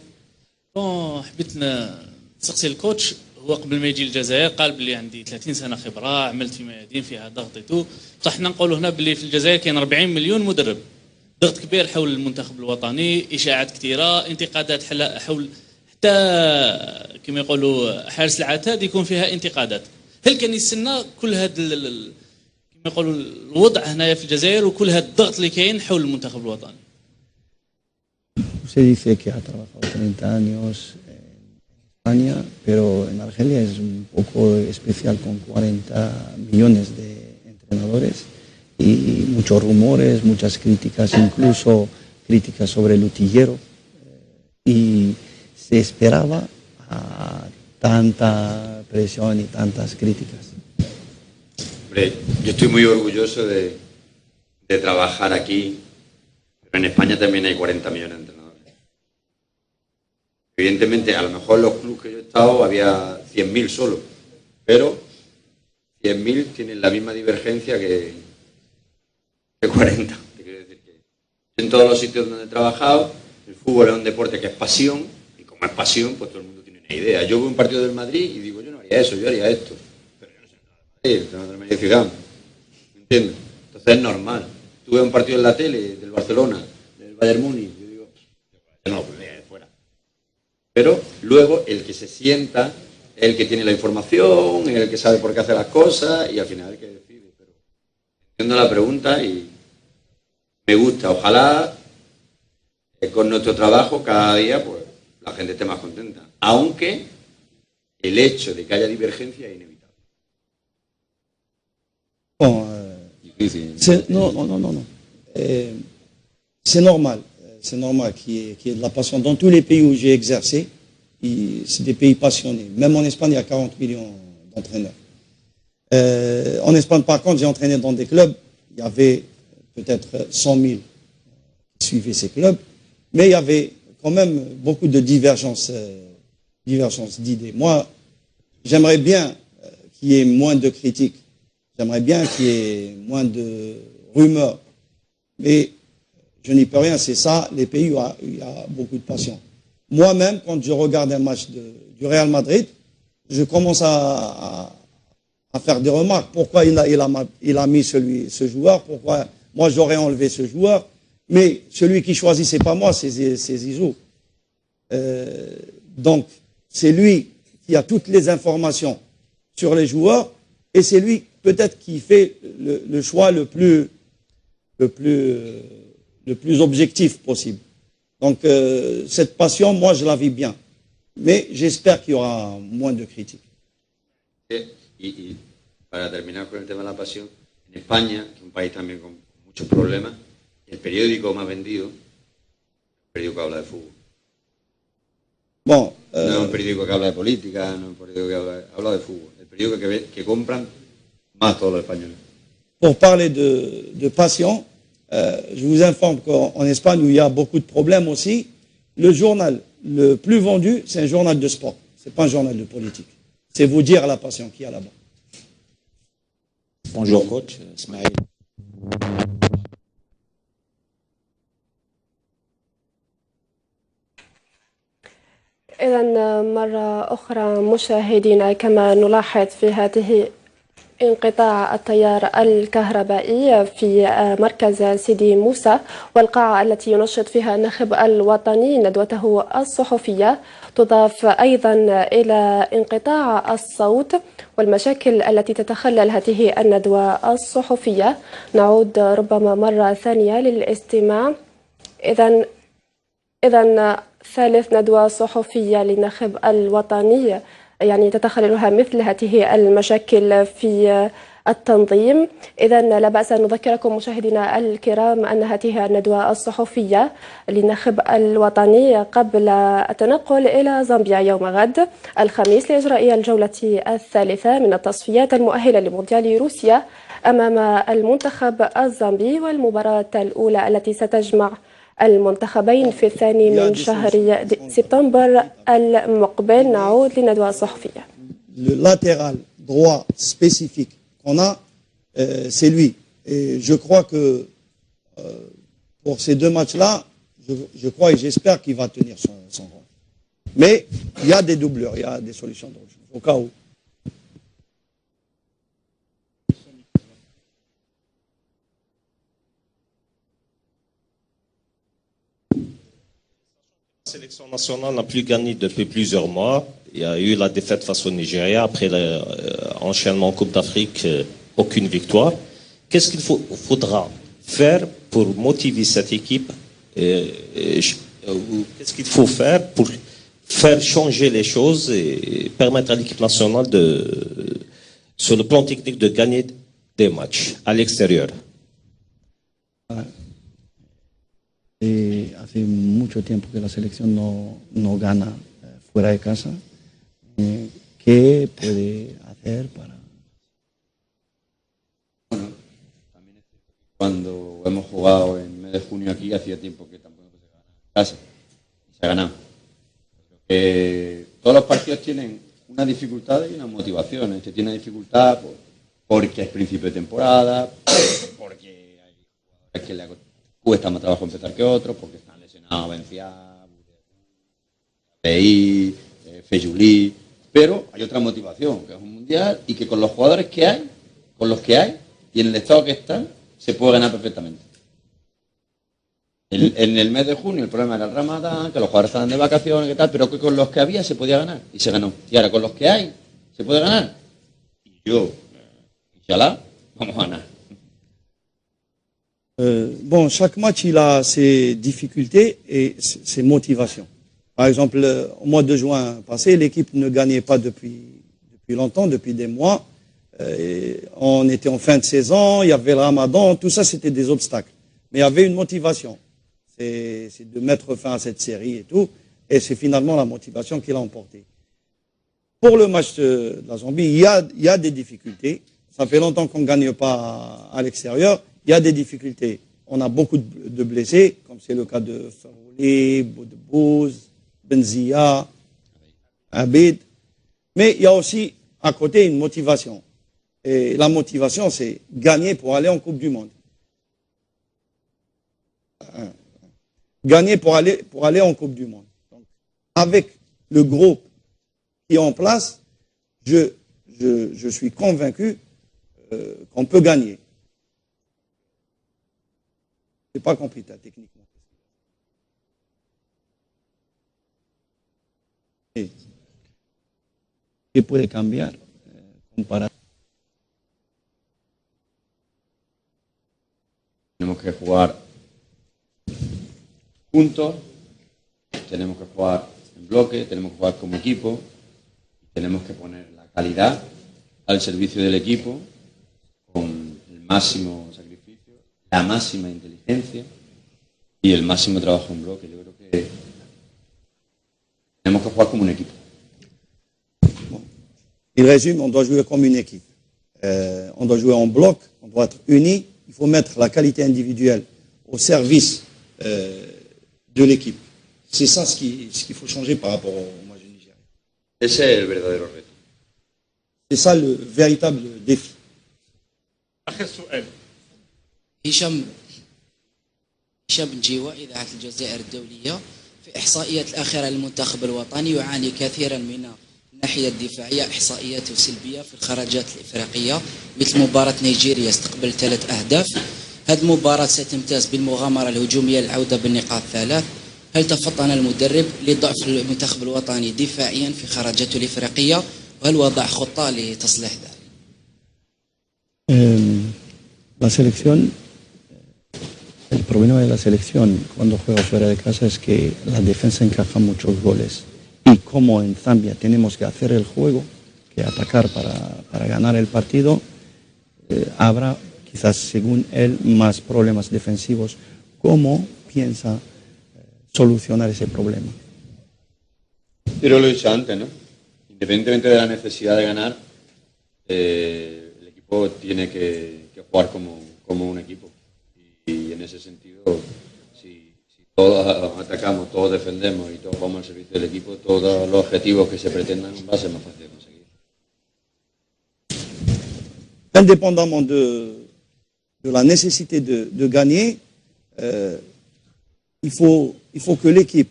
حبيت نسقسي الكوتش، هو قبل ما يجي الجزائر قال بلي عندي 30 سنه خبره، عملت في ميادين فيها ضغط تو، بصح حنا نقولوا هنا بلي في الجزائر كاين 40 مليون مدرب، ضغط كبير حول المنتخب الوطني، اشاعات كثيره، انتقادات حول حتى كما يقولوا حارس العتاد يكون فيها انتقادات. هل كان يستنى كل هذا كما يقولوا الوضع هنايا في الجزائر وكل هذا الضغط اللي كاين حول المنتخب الوطني؟ Se dice que ha trabajado 30 años en España, pero en Argelia es un poco especial con 40 millones de entrenadores y muchos rumores, muchas críticas, incluso críticas sobre el utillero. Y se esperaba a tanta presión y tantas críticas. Hombre, yo estoy muy orgulloso de trabajar aquí, pero en España también hay 40 millones de entrenadores. Evidentemente, a lo mejor en los clubes que yo he estado había 100.000 solo, pero 100.000 tienen la misma divergencia que 40. Te quiero decir que en todos los sitios donde he trabajado, el fútbol es un deporte que es pasión, y como es pasión, pues todo el mundo tiene una idea. Yo veo un partido del Madrid y digo, yo no haría eso, yo haría esto. Pero yo no sé nada de Madrid, no me ciudad. ¿Me entiendes? Entonces es normal. Tú ves un partido en la tele del Barcelona, del Bayern Múnich, yo digo, no, pues de fuera. Pero luego el que se sienta es el que tiene la información, es el que sabe por qué hace las cosas y al final el que decide. Pero entiendo la pregunta y me gusta. Ojalá con nuestro trabajo cada día pues la gente esté más contenta. Aunque el hecho de que haya divergencia es inevitable. Bon, non. C'est normal. C'est normal qu'il y ait de la passion. Dans tous les pays où j'ai exercé, c'est des pays passionnés. Même en Espagne, il y a 40 millions d'entraîneurs. En Espagne, par contre, j'ai entraîné dans des clubs. Il y avait peut-être 100 000 qui suivaient ces clubs. Mais il y avait quand même beaucoup de divergences d'idées. Moi, j'aimerais bien qu'il y ait moins de critiques. J'aimerais bien qu'il y ait moins de rumeurs. Mais je n'y peux rien, c'est ça, les pays où il y a beaucoup de passion. Moi-même, quand je regarde un match du Real Madrid, je commence à faire des remarques. Pourquoi il a mis ce joueur? Pourquoi moi j'aurais enlevé ce joueur? Mais celui qui choisit, c'est pas moi, c'est Zizou. Donc, c'est lui qui a toutes les informations sur les joueurs et c'est lui peut-être qui fait le choix le plus objectif possible. Donc, cette passion, moi, je la vis bien. Mais j'espère qu'il y aura moins de critiques. Y para terminar con el tema de la pasión, en España, que es un país también con muchos problemas, el periódico más vendido es un periódico que habla de fútbol. Bon, no es un periódico que habla de política, no es un periódico que habla de fútbol. El periódico que compran más todos los españoles. Pour parler de passion, je vous informe qu'en Espagne, où il y a beaucoup de problèmes aussi, le journal le plus vendu, c'est un journal de sport. Ce n'est pas un journal de politique. C'est vous dire la passion qu'il y a là-bas. Bonjour coach, Ismaël. إذا مرة أخرى مشاهدينا كما نلاحظ في هذه انقطاع التيار الكهربائي في مركز سيدي موسى والقاعة التي ينشط فيها الناخب الوطني ندوته الصحفية، تضاف أيضا إلى انقطاع الصوت والمشاكل التي تتخلل هذه الندوة الصحفية. نعود ربما مرة ثانية للاستماع. إذا ثالث ندوة صحفية للناخب الوطني يعني تتخللها مثل هذه المشاكل في التنظيم. إذا لا بأس أن نذكركم مشاهدينا الكرام أن هذه الندوة الصحفية للناخب الوطني قبل التنقل إلى زامبيا يوم غد الخميس لإجراء الجولة الثالثة من التصفيات المؤهلة لمونديال روسيا أمام المنتخب الزامبي، والمباراة الأولى التي ستجمع المنتخبين في الثاني من شهر سبتمبر المقبل. نعود للندوة الصحفية. Le latéral droit spécifique qu'on a, c'est lui. Et je crois que pour ces deux matchs-là, je crois et j'espère qu'il va tenir son rôle. Mais il y a des doubleurs, il y a des solutions de rechange, au cas où. La sélection nationale n'a plus gagné depuis plusieurs mois. Il y a eu la défaite face au Nigeria. Après l'enchaînement Coupe d'Afrique, aucune victoire. Qu'est-ce qu'il faudra faire pour motiver cette équipe? Qu'est-ce qu'il faut faire pour faire changer les choses et permettre à l'équipe nationale sur le plan technique de gagner des matchs à l'extérieur? Hace mucho tiempo que la selección no gana fuera de casa. ¿Qué puede hacer para...? Bueno, también es cierto que cuando hemos jugado en el mes de junio aquí, hacía tiempo que tampoco se ganaba en casa. Y se ha ganado. Creo que todos los partidos tienen una dificultad y una motivación. Este tiene dificultad porque es principio de temporada, porque hay jugadores que le cuesta más trabajo empezar que otros, porque están lesionados, Benciá, Bey, Fejulí, pero hay otra motivación, que es un mundial y que con los jugadores que hay, y en el estado que están, se puede ganar perfectamente. En el mes de junio el problema era el Ramadán, que los jugadores estaban de vacaciones y tal, pero que con los que había se podía ganar y se ganó. Y ahora con los que hay se puede ganar. Y yo, inshallah, vamos a ganar. Bon, chaque match, il a ses difficultés et ses motivations. Par exemple, au mois de juin passé, l'équipe ne gagnait pas depuis longtemps, depuis des mois. On était en fin de saison, il y avait le Ramadan, tout ça, c'était des obstacles. Mais il y avait une motivation. C'est de mettre fin à cette série et tout. Et c'est finalement la motivation qui l'a emporté. Pour le match de la Zambie, il y a des difficultés. Ça fait longtemps qu'on ne gagne pas à l'extérieur. Il y a des difficultés. On a beaucoup de blessés, comme c'est le cas de Farouli, Boudebouz, Benzia, Abid. Mais il y a aussi à côté une motivation. Et la motivation, c'est gagner pour aller en Coupe du Monde. Gagner pour aller en Coupe du Monde. Donc, avec le groupe qui est en place, je suis convaincu qu'on peut gagner. Je n'ai pas compris ta techniquement. ¿Qué puede cambiar comparado? Tenemos que jugar juntos, tenemos que jugar en bloque, tenemos que jugar como equipo, tenemos que poner la calidad al servicio del equipo con el máximo sacrificio, la máxima inteligencia y el máximo trabajo en bloque. Yo creo que tenemos que jugar como un equipo. Il résume, on doit jouer comme une équipe. On doit jouer en bloc, on doit être unis. Il faut mettre la qualité individuelle au service de l'équipe. C'est ça ce qu'il faut changer par rapport au match nigérien. Ese es el verdadero reto. C'est ça le véritable défi. هشام بن جيوة إذاعة الجزائر الدولية. في إحصائيات الأخيرة للمنتخب الوطني يعاني كثيرا من الناحية الدفاعية إحصائيات سلبية في الخرجات الإفريقية مثل مباراة نيجيريا استقبل 3 أهداف. هذه المباراة ستمتاز بالمغامرة الهجومية للعودة بالنقاط 3. هل تفطن المدرب لضعف المنتخب الوطني دفاعيا في خرجاته الإفريقية وهل وضع خطة لتصليح ذلك؟ La selección, el problema de la selección cuando juega fuera de casa es que la defensa encaja muchos goles. Y como en Zambia tenemos que hacer el juego, que atacar para ganar el partido, habrá quizás según él más problemas defensivos. ¿Cómo piensa solucionar ese problema? Pero lo he dicho antes, ¿no? Independientemente de la necesidad de ganar, el equipo tiene que jugar como un equipo. Y en ese sentido, si todos atacamos, todos defendemos y todos vamos al servicio del equipo, todos los objetivos que se pretendan va a ser más fácil de conseguir. Indépendamment de la nécessité de gagner, il faut que l'équipe,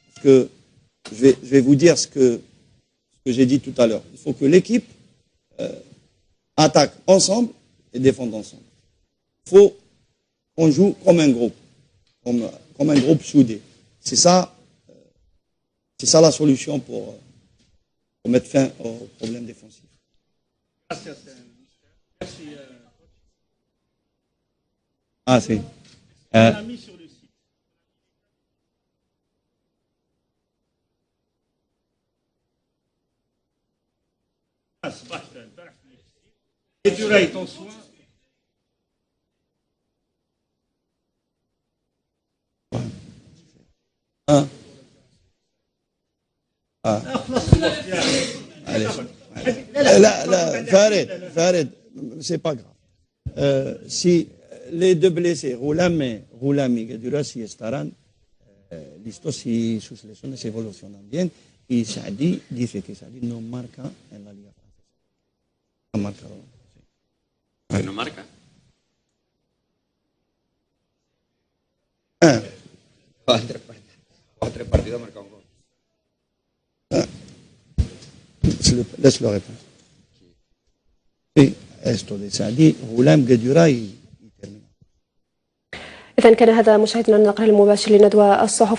parce que je vais vous dire ce que j'ai dit tout à l'heure, il faut que l'équipe attaque ensemble et défende ensemble. Il faut qu'on joue comme un groupe, comme un groupe soudé. C'est ça la solution pour mettre fin aux problèmes défensifs. Ah, si. Farid, c'est pas grave. Si les deux blessés, Roulami y Gadura, si estarán listos, si sus lesiones evolucionan bien, y Saadi dice que Saadi no marca en la Liga Francesa. No marca. Sí. ¿No marca? Tres partidos ha marcado un gol. Laisse-le répondre. Sí, esto de Saadi, Roulam, Gadura y إذن كان هذا مشاهدنا النقل المباشر لندوة الصحفية.